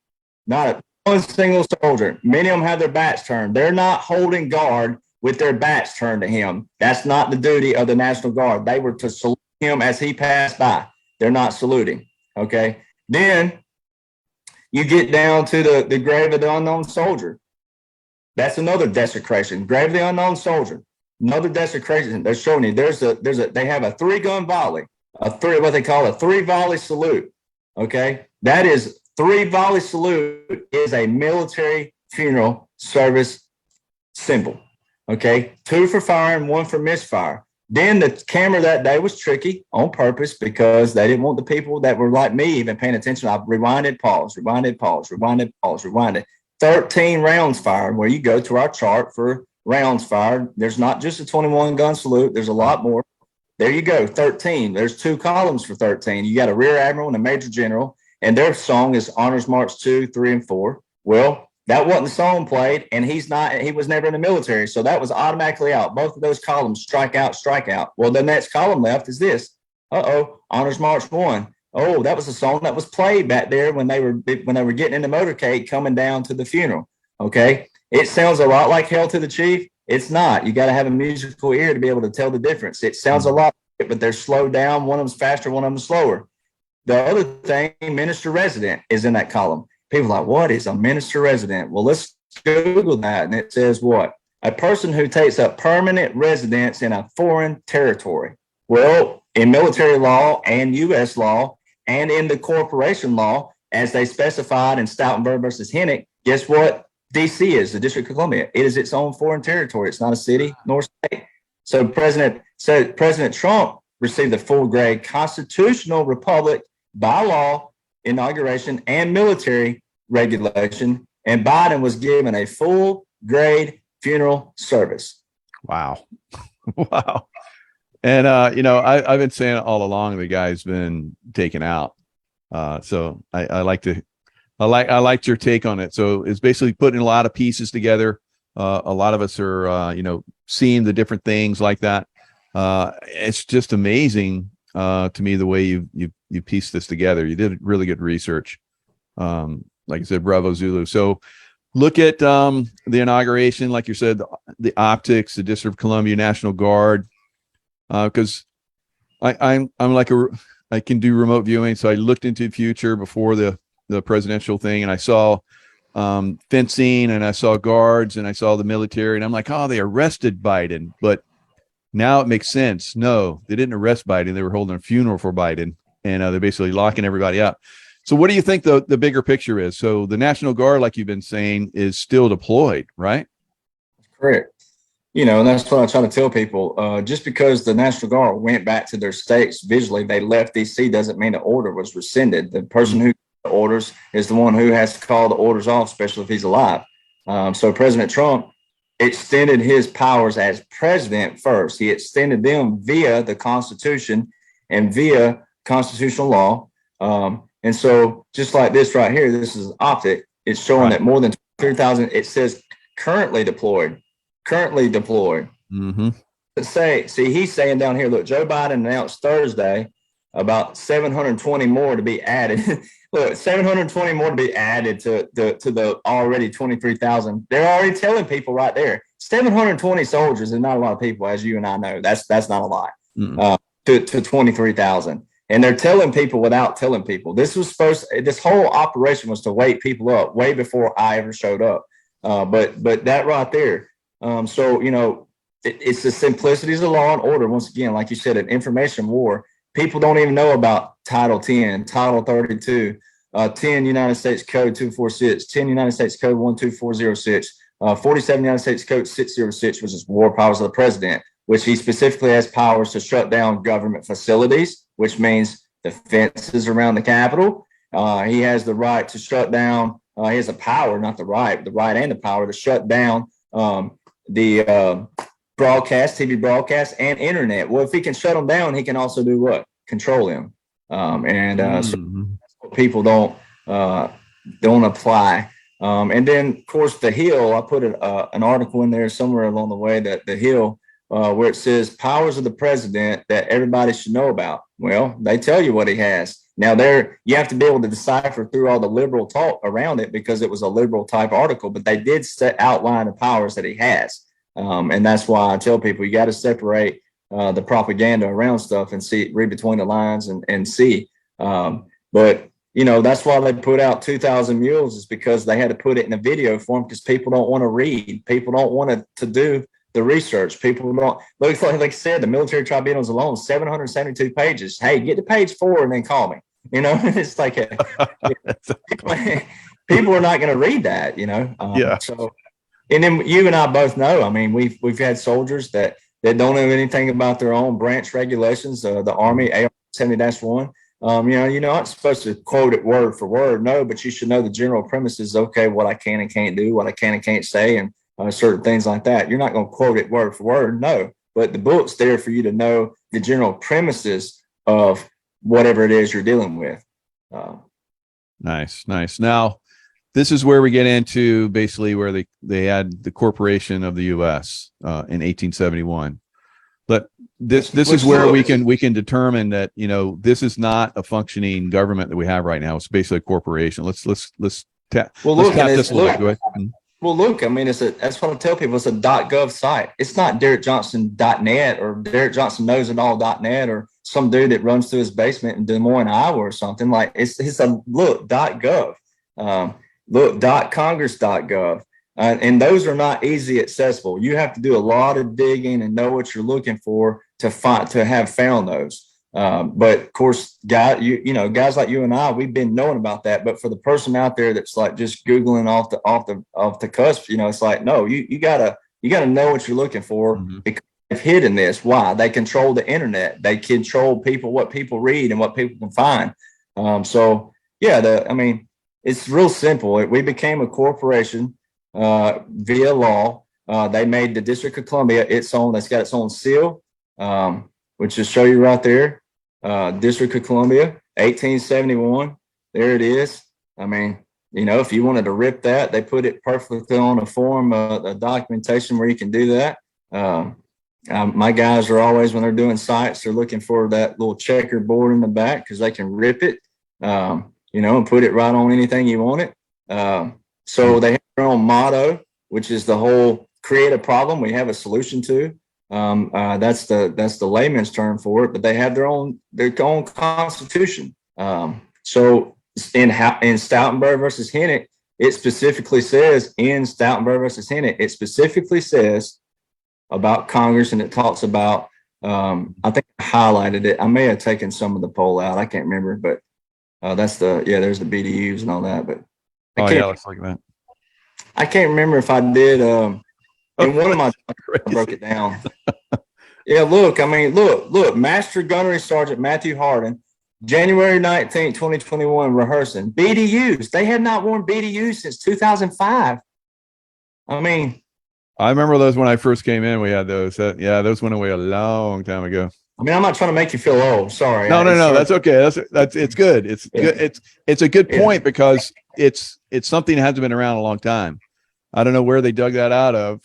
Not one single soldier. Many of them have their backs turned. They're not holding guard with their backs turned to him. That's not the duty of the National Guard. They were to salute him as he passed by. They're not saluting. Okay. Then you get down to the grave of the unknown soldier. That's another desecration. Grave of the unknown soldier. Another desecration. They're showing you they have a 3-gun volley, what they call a 3-volley salute. Okay. That is 3-volley salute is a military funeral service symbol. Okay. 2 for firing, 1 for misfire. Then the camera that day was tricky on purpose because they didn't want the people that were like me even paying attention. I rewinded, pause, rewinded, pause, rewinded, pause, rewinded. 13 rounds fired, where you go to our chart for rounds fired. There's not just a 21-gun salute. There's a lot more. There you go, 13. There's 2 columns for 13. You got a rear admiral and a major general, and their song is Honors March 2, 3, and 4. Well, that wasn't the song played, and he was never in the military, so that was automatically out. Both of those columns, strike out, strike out. Well, the next column left is this. Honors March 1. Oh, that was a song that was played back there when they were getting in the motorcade coming down to the funeral. Okay, it sounds a lot like Hail to the Chief. It's not. You got to have a musical ear to be able to tell the difference. It sounds a lot, but they're slowed down. One of them's faster, one of them's slower. The other thing, minister resident, is in that column. People are like, what is a minister resident? Well, let's Google that. And it says what? A person who takes up permanent residence in a foreign territory. Well, in military law and U.S. law and in the corporation law, as they specified in Stoutenberg versus Hennick, guess what D.C. is, the District of Columbia? It is its own foreign territory. It's not a city nor state. So President Trump received the full grade constitutional republic by law inauguration and military regulation, and Biden was given a full grade funeral service. Wow. Wow. And I've been saying all along the guy's been taken out. So I liked your take on it. So it's basically putting a lot of pieces together. A lot of us are seeing the different things like that. It's just amazing to me the way you pieced this together. You did really good research. Like I said, bravo Zulu. So look at the inauguration, like you said, the optics, the District of Columbia National Guard, because I'm like I can do remote viewing. So I looked into the future before the presidential thing, and I saw fencing, and I saw guards, and I saw the military, and I'm like, oh, they arrested Biden. But now it makes sense. No, they didn't arrest Biden. They were holding a funeral for Biden, and they're basically locking everybody up. So what do you think the bigger picture is? So the National Guard, like you've been saying, is still deployed, right? Correct. And that's what I try to tell people. Just because the National Guard went back to their states visually, they left D.C. doesn't mean the order was rescinded. The person who orders is the one who has to call the orders off, especially if he's alive. So President Trump extended his powers as president first. He extended them via the Constitution and via constitutional law. And so just like this right here, this is optic. It's showing that more than 3,000, it says currently deployed. Mm-hmm. He's saying down here, look, Joe Biden announced Thursday about 720 more to be added. Look, 720 more to be added to the already 23,000. They're already telling people right there, 720 soldiers is not a lot of people, as you and I know. That's not a lot. To 23,000. And they're telling people without telling people. This whole operation was to wake people up way before I ever showed up. But that right there. It's the simplicities of law and order. Once again, like you said, an information war. People don't even know about Title 10, Title 32, 10 United States Code 246, 10 United States Code 12406, 47 United States Code 606, which is war powers of the president, which he specifically has powers to shut down government facilities, which means the fences around the Capitol, He has the right to shut down. He has the power, not the right and the power to shut down the broadcast, TV broadcast, and internet. Well, if he can shut them down, he can also do what? Control them. So people don't apply. And then, of course, the Hill. I put an article in there somewhere along the way that the Hill, where it says powers of the president that everybody should know about. Well, they tell you what he has. Now, you have to be able to decipher through all the liberal talk around it because it was a liberal type article, but they did outline the powers that he has. And that's why I tell people you got to separate the propaganda around stuff and read between the lines and see. But that's why they put out 2,000 Mules, is because they had to put it in a video form because people don't want to read. People don't want to do the research. People don't, like I said, the military tribunals alone, 772 pages. Hey, get to page 4 and then call me. It's like people are not going to read that, Yeah. So, and then you and I both know, I mean, we've had soldiers that don't know anything about their own branch regulations, the Army AR 70-1. You're not supposed to quote it word for word, no, but you should know the general premises. Okay, what I can and can't do, what I can and can't say, and certain things like that. You're not going to quote it word for word, no, but the book's there for you to know the general premises of whatever it is you're dealing with. Nice. Now, this is where we get into basically where they had the corporation of the U.S. In 1871. But this is where we can determine that this is not a functioning government that we have right now. It's basically a corporation. Let's tap this a little bit. Go ahead. Well, look, I mean, that's what I tell people. It's a .gov site. It's not DerrickJohnson.net or Derrick Johnson knows it all.net or some dude that runs through his basement in Des Moines, Iowa or something. Like it's a .gov, .congress.gov. And those are not easy accessible. You have to do a lot of digging and know what you're looking for to have found those. But of course, guys like you and I, we've been knowing about that. But for the person out there that's like just Googling off the cusp, it's like, no, you gotta know what you're looking for because they've hidden this. Why? They control the internet. They control people, what people read and what people can find. It's real simple. We became a corporation via law. They made the District of Columbia its own. That's got its own seal, which will show you right there. District of Columbia, 1871. There it is. I mean, if you wanted to rip that, they put it perfectly on a form, a documentation where you can do that. My guys are always, when they're doing sites, they're looking for that little checkerboard in the back because they can rip it, and put it right on anything you want it. So they have their own motto, which is the whole create a problem we have a solution to. That's the layman's term for it, but they have their own constitution. So in Stoutenberg versus Hennick, it specifically says about Congress, and it talks about, I think I highlighted it. I may have taken some of the poll out. I can't remember, but there's the BDUs and all that. But let's look at that. I can't remember if I did. In one of my, I broke it down. Yeah, look, Master Gunnery Sergeant Matthew Hardin, January 19, 2021, rehearsing. BDUs. They had not worn BDUs since 2005. I remember those when I first came in. We had those. Those went away a long time ago. I'm not trying to make you feel old. Sorry. No. That's okay. That's it's good. It's good. It's a good point because it's something that hasn't been around a long time. I don't know where they dug that out of.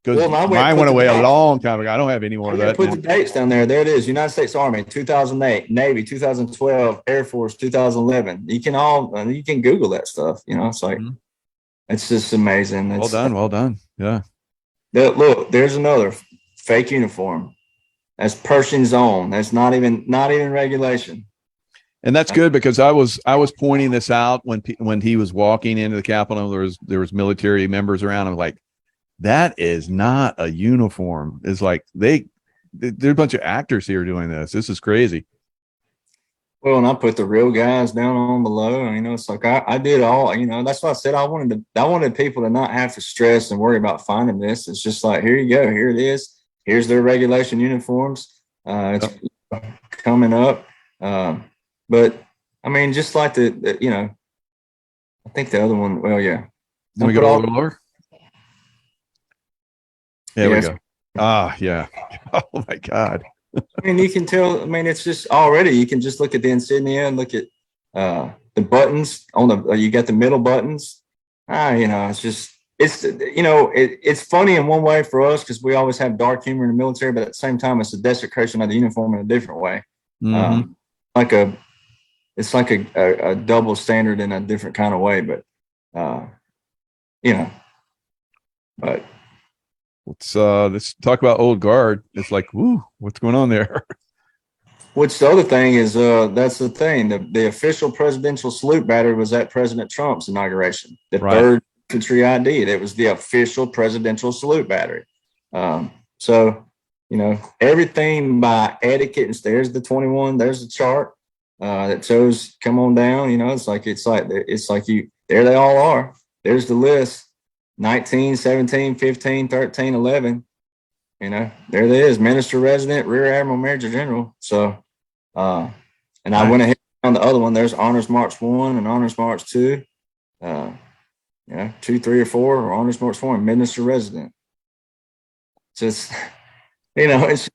Because mine went away a long time ago. I don't have any more of that. Put the dates down there. There it is. United States Army, 2008, Navy, 2012, Air Force, 2011. You can Google that stuff. It's like, it's just amazing. Well done. Yeah. Look, there's another fake uniform. That's Pershing's own. That's not even regulation. And that's good because I was pointing this out when he was walking into the Capitol. There was military members around. I'm like, that is not a uniform. It's like they're a bunch of actors here doing this. This is crazy. Well, and I put the real guys down on below. It's like I did all. That's why I said I wanted people to not have to stress and worry about finding this. It's just like, here you go. Here it is. Here's their regulation uniforms. It's coming up. But I mean, just like I think the other one, well, yeah. Then we Put go a all- little lower. There we Yes. go. Ah, yeah. Oh my God. I mean, you can tell. I mean, it's just already. You can just look at the insignia and look at the buttons on the. You got the middle buttons. It's just it's funny in one way for us because we always have dark humor in the military, but at the same time, it's a desecration of the uniform in a different way. Mhm. Like it's like a double standard in a different kind of way, but but Let's talk about old guard. It's like, woo, what's going on there? which the other thing is, that's the thing. The official presidential salute battery was at President Trump's inauguration. The Right. third infantry ID. That was the official presidential salute battery. So everything by etiquette. And there's the 21. There's the chart that shows. Come on down. It's like you. There they all are. There's the list. 19, 17, 15, 13, 11. There it is. Minister resident, Rear Admiral, Major General. So, and I went ahead on the other one. There's Honors March 1 and Honors March 2. 2, 3, or 4, or Honors March 4 and Minister resident. Just, it's,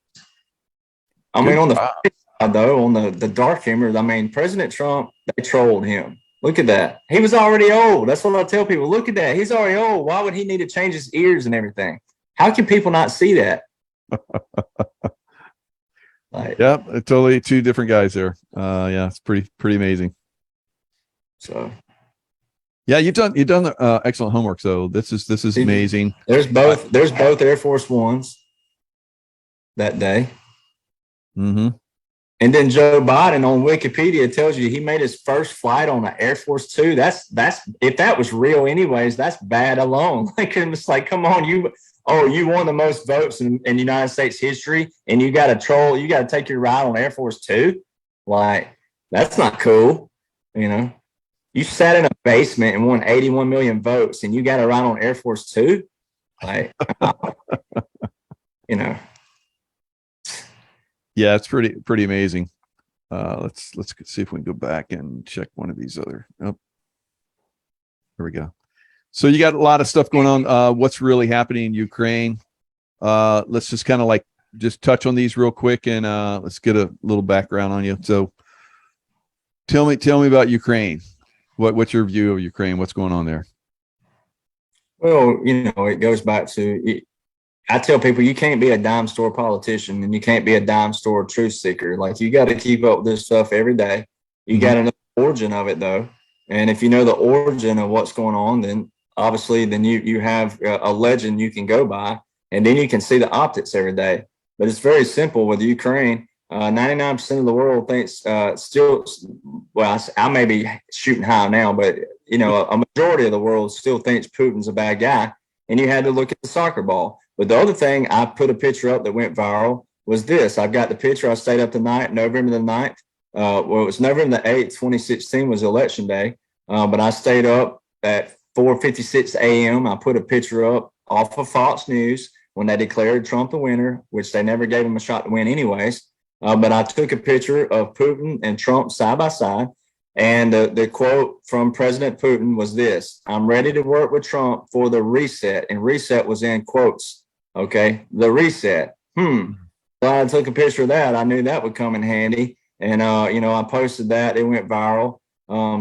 I mean, on the side, though, on the dark humor, I mean, President Trump, they trolled him. Look at that. He was already old. That's what I tell people. Look at that. He's already old. Why would he need to change his ears and everything? How can people not see that? Yeah, totally two different guys there. Yeah, it's pretty amazing. So yeah, you've done excellent homework. So this is amazing. There's both Air Force Ones that day. Mm-hmm. And then Joe Biden on Wikipedia tells you he made his first flight on an Air Force Two. That's if that was real anyways, that's bad alone. Like, it's like, come on, you won the most votes in United States history, and you got to take your ride on Air Force Two. Like, that's not cool. You sat in a basement and won 81 million votes, and you got to ride on Air Force Two. Like, Yeah, it's pretty amazing. Let's see if we can go back and check one of these other. Oh, here we go. So you got a lot of stuff going on. What's really happening in Ukraine? Let's just kind of just touch on these real quick, and let's get a little background on you. So tell me about Ukraine. What's your view of Ukraine? What's going on there? Well, it goes back to. I tell people you can't be a dime store politician and you can't be a dime store truth seeker. Like, you got to keep up with this stuff every day. You got to know the origin of it, though. And if you know the origin of what's going on, then obviously you have a legend you can go by, and then you can see the optics every day. But it's very simple with Ukraine. 99% of the world thinks I may be shooting high now, but a majority of the world still thinks Putin's a bad guy. And you had to look at the soccer ball. But the other thing, I put a picture up that went viral was this. I've got the picture. I stayed up the night, November the 9th. It was November the 8th, 2016 was election day. But I stayed up at 4:56 a.m. I put a picture up off of Fox News when they declared Trump the winner, which they never gave him a shot to win anyways. But I took a picture of Putin and Trump side by side. And the quote from President Putin was this: "I'm ready to work with Trump for the reset." And reset was in quotes. Okay, the reset. So I took a picture of that. I knew that would come in handy. And, I posted that. It went viral.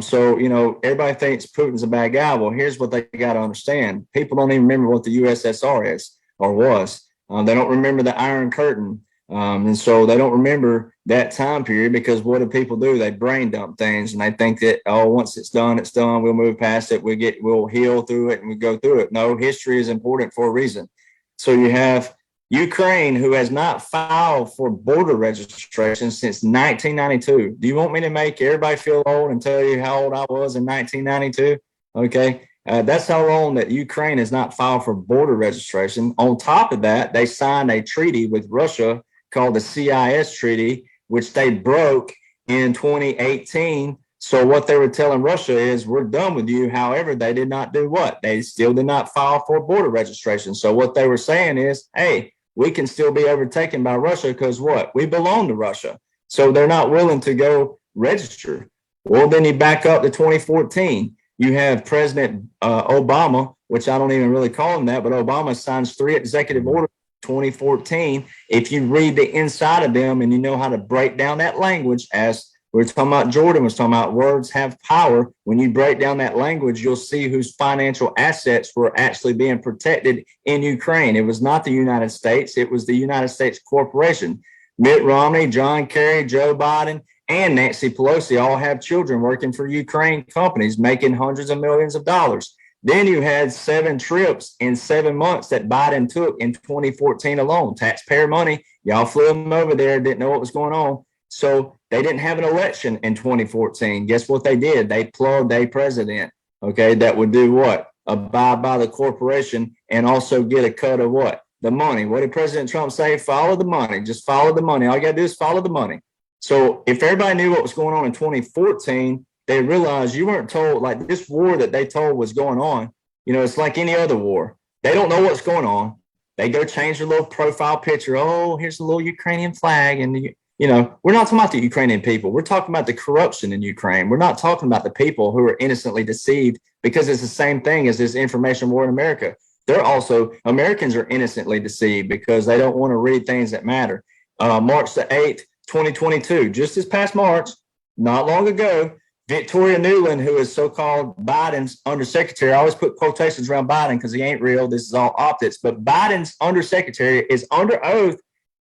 So everybody thinks Putin's a bad guy. Well, here's what they got to understand. People don't even remember what the USSR is or was. They don't remember the Iron Curtain. And so they don't remember that time period, because what do people do? They brain dump things, and they think that, once it's done, it's done. We'll move past it. We'll heal through it, and we go through it. No, history is important for a reason. So you have Ukraine, who has not filed for border registration since 1992. Do you want me to make everybody feel old and tell you how old I was in 1992? Okay. That's how long that Ukraine has not filed for border registration. On top of that, they signed a treaty with Russia called the CIS Treaty, which they broke in 2018. So what they were telling Russia is, we're done with you. However, they did not do what? They still did not file for border registration. So what they were saying is, hey, we can still be overtaken by Russia because what? We belong to Russia. So they're not willing to go register. Well, then you back up to 2014. You have President Obama, which I don't even really call him that, but Obama signs 3 executive orders in 2014. If you read the inside of them and you know how to break down that language, as we were talking about, Jordan was talking about, words have power. When you break down that language, you'll see whose financial assets were actually being protected in Ukraine. It was not the United States. It was the United States corporation. Mitt Romney, John Kerry, Joe Biden, and Nancy Pelosi all have children working for Ukraine companies making hundreds of millions of dollars. Then you had 7 trips in 7 months that Biden took in 2014 alone. Taxpayer money. Y'all flew them over there, didn't know what was going on. So they didn't have an election in 2014. Guess what they did? They plugged a president, okay, that would do what? Abide by the corporation and also get a cut of what? The money. What did President Trump say? Follow the money. Just follow the money. All you got to do is follow the money. So if everybody knew what was going on in 2014, they realized you weren't told, like this war that they told was going on, it's like any other war. They don't know what's going on. They go change their little profile picture. Oh, here's a little Ukrainian flag. And, we're not talking about the Ukrainian people. We're talking about the corruption in Ukraine. We're not talking about the people who are innocently deceived, because it's the same thing as this information war in America. Americans are innocently deceived because they don't want to read things that matter. March the 8th, 2022, just this past March, not long ago, Victoria Nuland, who is so-called Biden's undersecretary, I always put quotations around Biden because he ain't real. This is all optics. But Biden's undersecretary is under oath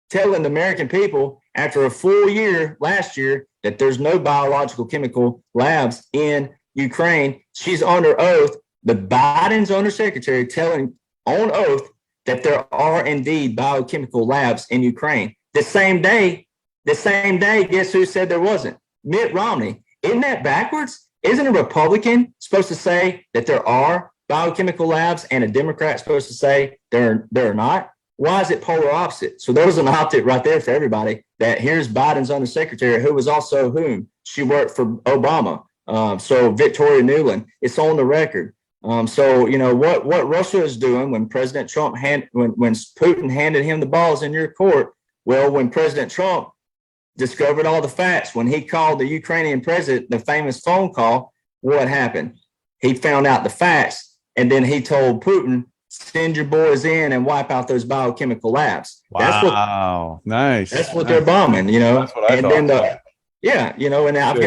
telling the American people after a full year last year that there's no biological chemical labs in Ukraine. She's under oath. The Biden's undersecretary telling on oath that there are indeed biochemical labs in Ukraine. The same day, guess who said there wasn't? Mitt Romney. Isn't that backwards? Isn't a Republican supposed to say that there are biochemical labs and a Democrat supposed to say there are not? Why is it polar opposite? So there was an optic right there for everybody, that here's Biden's undersecretary, who was also whom? She worked for Obama. So Victoria Nuland, it's on the record. So what Russia is doing when President Trump when Putin handed him the balls in your court. Well, when President Trump discovered all the facts, when he called the Ukrainian president, the famous phone call, what happened? He found out the facts, and then he told Putin, send your boys in and wipe out those biochemical labs. Wow. Nice. That's what they're bombing, That's what I thought. And I've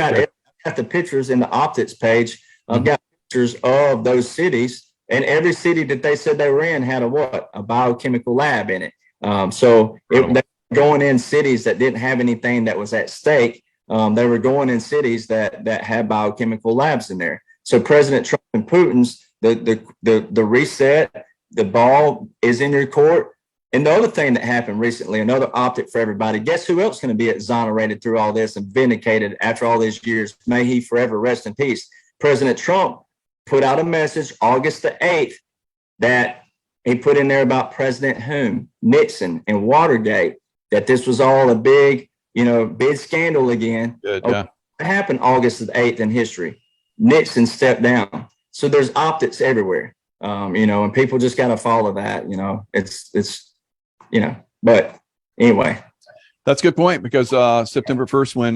got the pictures in the optics page. I've got pictures of those cities, and every city that they said they were in had a biochemical lab in it. They were going in cities that didn't have anything that was at stake. They were going in cities that had biochemical labs in there. So President Trump and Putin's the reset, the ball is in your court. And the other thing that happened recently, another optic for everybody, guess who else is going to be exonerated through all this and vindicated after all these years? May he forever rest in peace. President Trump put out a message August the 8th that he put in there about President Nixon and Watergate, that this was all a big scandal again. Good, yeah. What happened August the 8th in history? Nixon stepped down. So there's optics everywhere, and people just got to follow that. But anyway. That's a good point, because September 1st, when,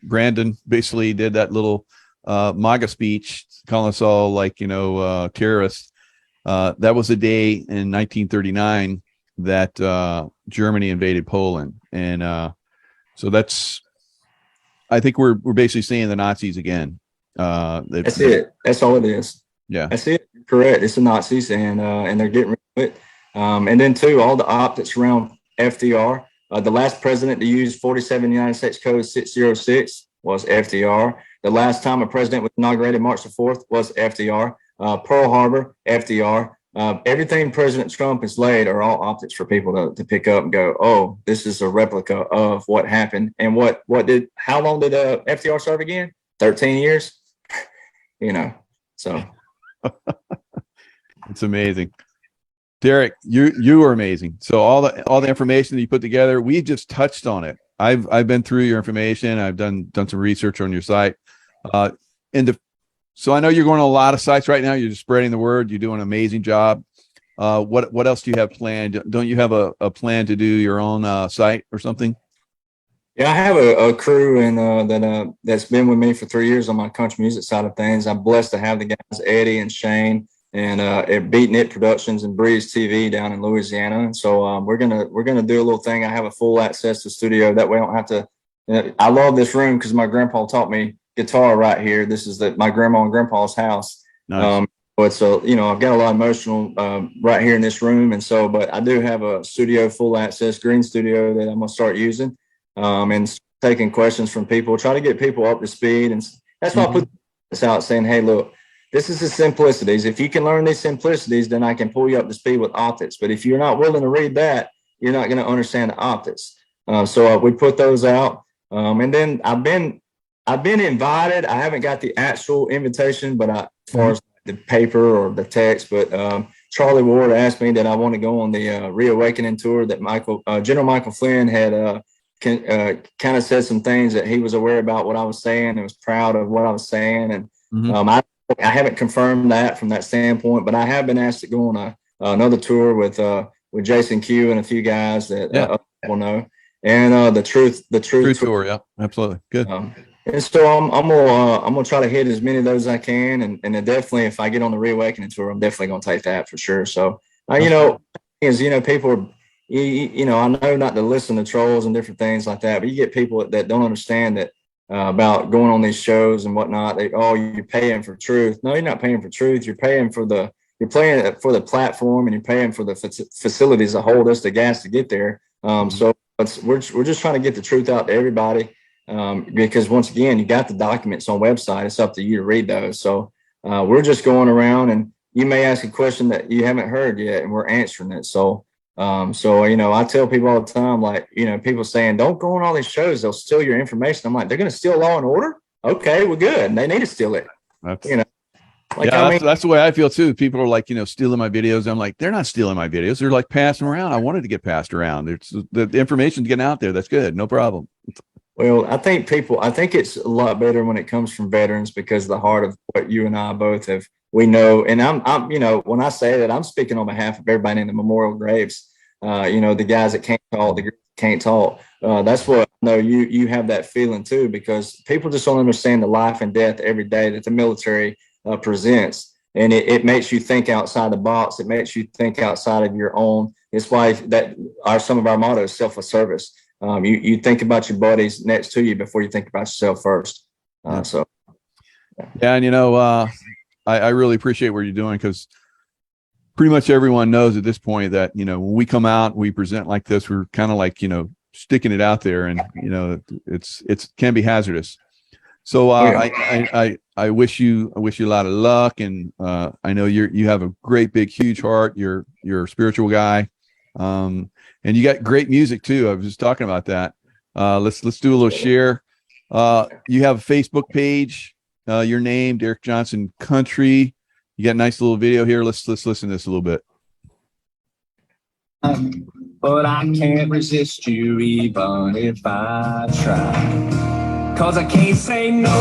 Brandon basically did that little MAGA speech, calling us all terrorists. That was the day in 1939 that Germany invaded Poland. And so I think we're basically seeing the Nazis again. That's it. That's all it is. Yeah, that's it. Correct. It's the Nazis, and they're getting rid of it. And then too, all the optics around FDR. The last president to use 47 United States Code 606 was FDR. The last time a president was inaugurated, March the 4th, was FDR. Pearl Harbor, FDR. Everything President Trump has laid are all optics for people to pick up and go, oh, this is a replica of what happened. And how long did FDR serve again? 13 years. So it's amazing. Derek, you are amazing. So all the information that you put together, we just touched on it. I've been through your information. I've done some research on your site. So I know you're going to a lot of sites right now. You're just spreading the word. You're doing an amazing job. What else do you have planned? Don't you have a plan to do your own site or something? Yeah, I have a crew and that's been with me for 3 years on my country music side of things. I'm blessed to have the guys Eddie and Shane and at Beating It Productions and Breeze TV down in Louisiana. And so we're gonna do a little thing. I have a full access to studio. That way I don't have to. I love this room because my grandpa taught me guitar right here. This is my grandma and grandpa's house. Nice. So it's I've got a lot of emotional right here in this room, and so but I do have a studio, full access green studio that I'm gonna start using. And taking questions from people, try to get people up to speed. And that's why I put this out saying, hey, look, this is the simplicities. If you can learn these simplicities, then I can pull you up to speed with optics. But if you're not willing to read that, you're not going to understand the optics. So we put those out. And then I've been invited. I haven't got the actual invitation, but as far as the paper or the text, but Charlie Ward asked me that I want to go on the Reawakening tour that General Michael Flynn had kind of said some things that he was aware about what I was saying and was proud of what I was saying. And I haven't confirmed that from that standpoint, but I have been asked to go on another tour with Jason Q and a few guys that other people know. And the truth tour. Yeah, absolutely. Good. And so I'm gonna try to hit as many of those as I can. And definitely if I get on the Reawakening tour, I'm definitely going to take that for sure. So, people are, I know not to listen to trolls and different things like that, but you get people that don't understand that about going on these shows and whatnot. You're paying for truth. No, you're not paying for truth. You're paying for the platform, and you're paying for the facilities that hold us the gas to get there. So we're just trying to get the truth out to everybody, because once again, you got the documents on website. It's up to you to read those. So we're just going around, and you may ask a question that you haven't heard yet, and we're answering it. So I tell people all the time, like, people saying, don't go on all these shows, they'll steal your information. I'm like, they're going to steal Law and Order? Okay, well, good. They need to steal it. That's the way I feel too. People are like, stealing my videos. I'm like, they're not stealing my videos. They're like passing around. I wanted to get passed around. It's the information's getting out there. That's good. No problem. Well, I think it's a lot better when it comes from veterans, because the heart of what you and I both we know. And I'm when I say that, I'm speaking on behalf of everybody in the memorial graves. The guys that can't talk, the girls that can't talk. That's what I know you have that feeling too, because people just don't understand the life and death every day that the military presents. And it makes you think outside the box. It makes you think outside of your own. It's why some of our mottos, selfless service. You think about your buddies next to you before you think about yourself first. And I really appreciate what you're doing, because pretty much everyone knows at this point that, when we come out, we present like this, we're kind of like, sticking it out there, and, it can be hazardous. So I wish you a lot of luck. And I know you have a great, big, huge heart. You're a spiritual guy. And you got great music too. I was just talking about that. Let's do a little share. You have a Facebook page, your name, Derek Johnson Country. You got a nice little video here. Let's listen to this a little bit. But I can't resist you even if I try. 'Cause I can't say no,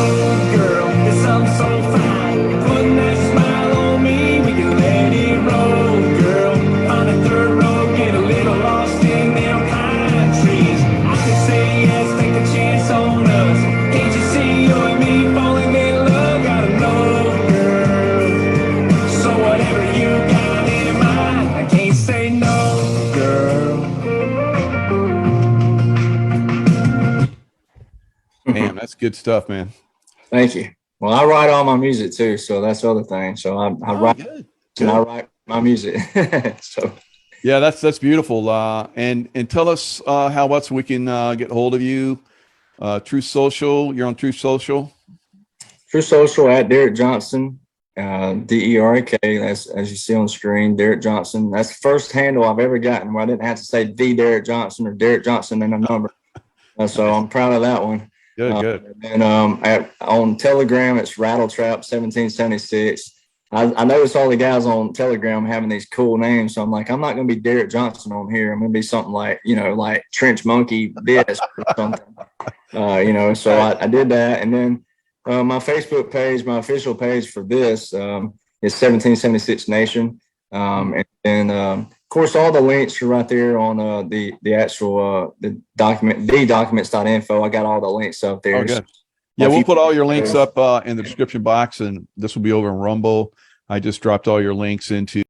girl. It's something so fine. Putting that smile on me, we can let it roll, girl. On the third road, get a little lost in them pine trees. I can say yes, take a chance on us. Can't you see you and me falling in love? Gotta know, girl. So whatever you got in mind, I can't say no, girl. Damn, that's good stuff, man. Thank you. Well, I write all my music too, so that's the other thing. So I write good. and I write my music. So Yeah, that's beautiful. And tell us how else we can get a hold of you. True Social. You're on True Social. True Social at Derek Johnson, DERK. That's, as you see on the screen, Derek Johnson. That's the first handle I've ever gotten where I didn't have to say the Derek Johnson or Derek Johnson and a number. So I'm proud of that one. Good. And on Telegram, it's Rattletrap 1776. I noticed all the guys on Telegram having these cool names, so I'm like, I'm not going to be Derek Johnson on here. I'm going to be something like, like Trench Monkey this or something. So I did that, and then my Facebook page, my official page for this is 1776 Nation, and then course, all the links are right there on the actual the document, thedocuments.info. I got all the links up there. Oh, good. Yeah, we'll put all your links up in the description box, and this will be over in Rumble. I just dropped all your links into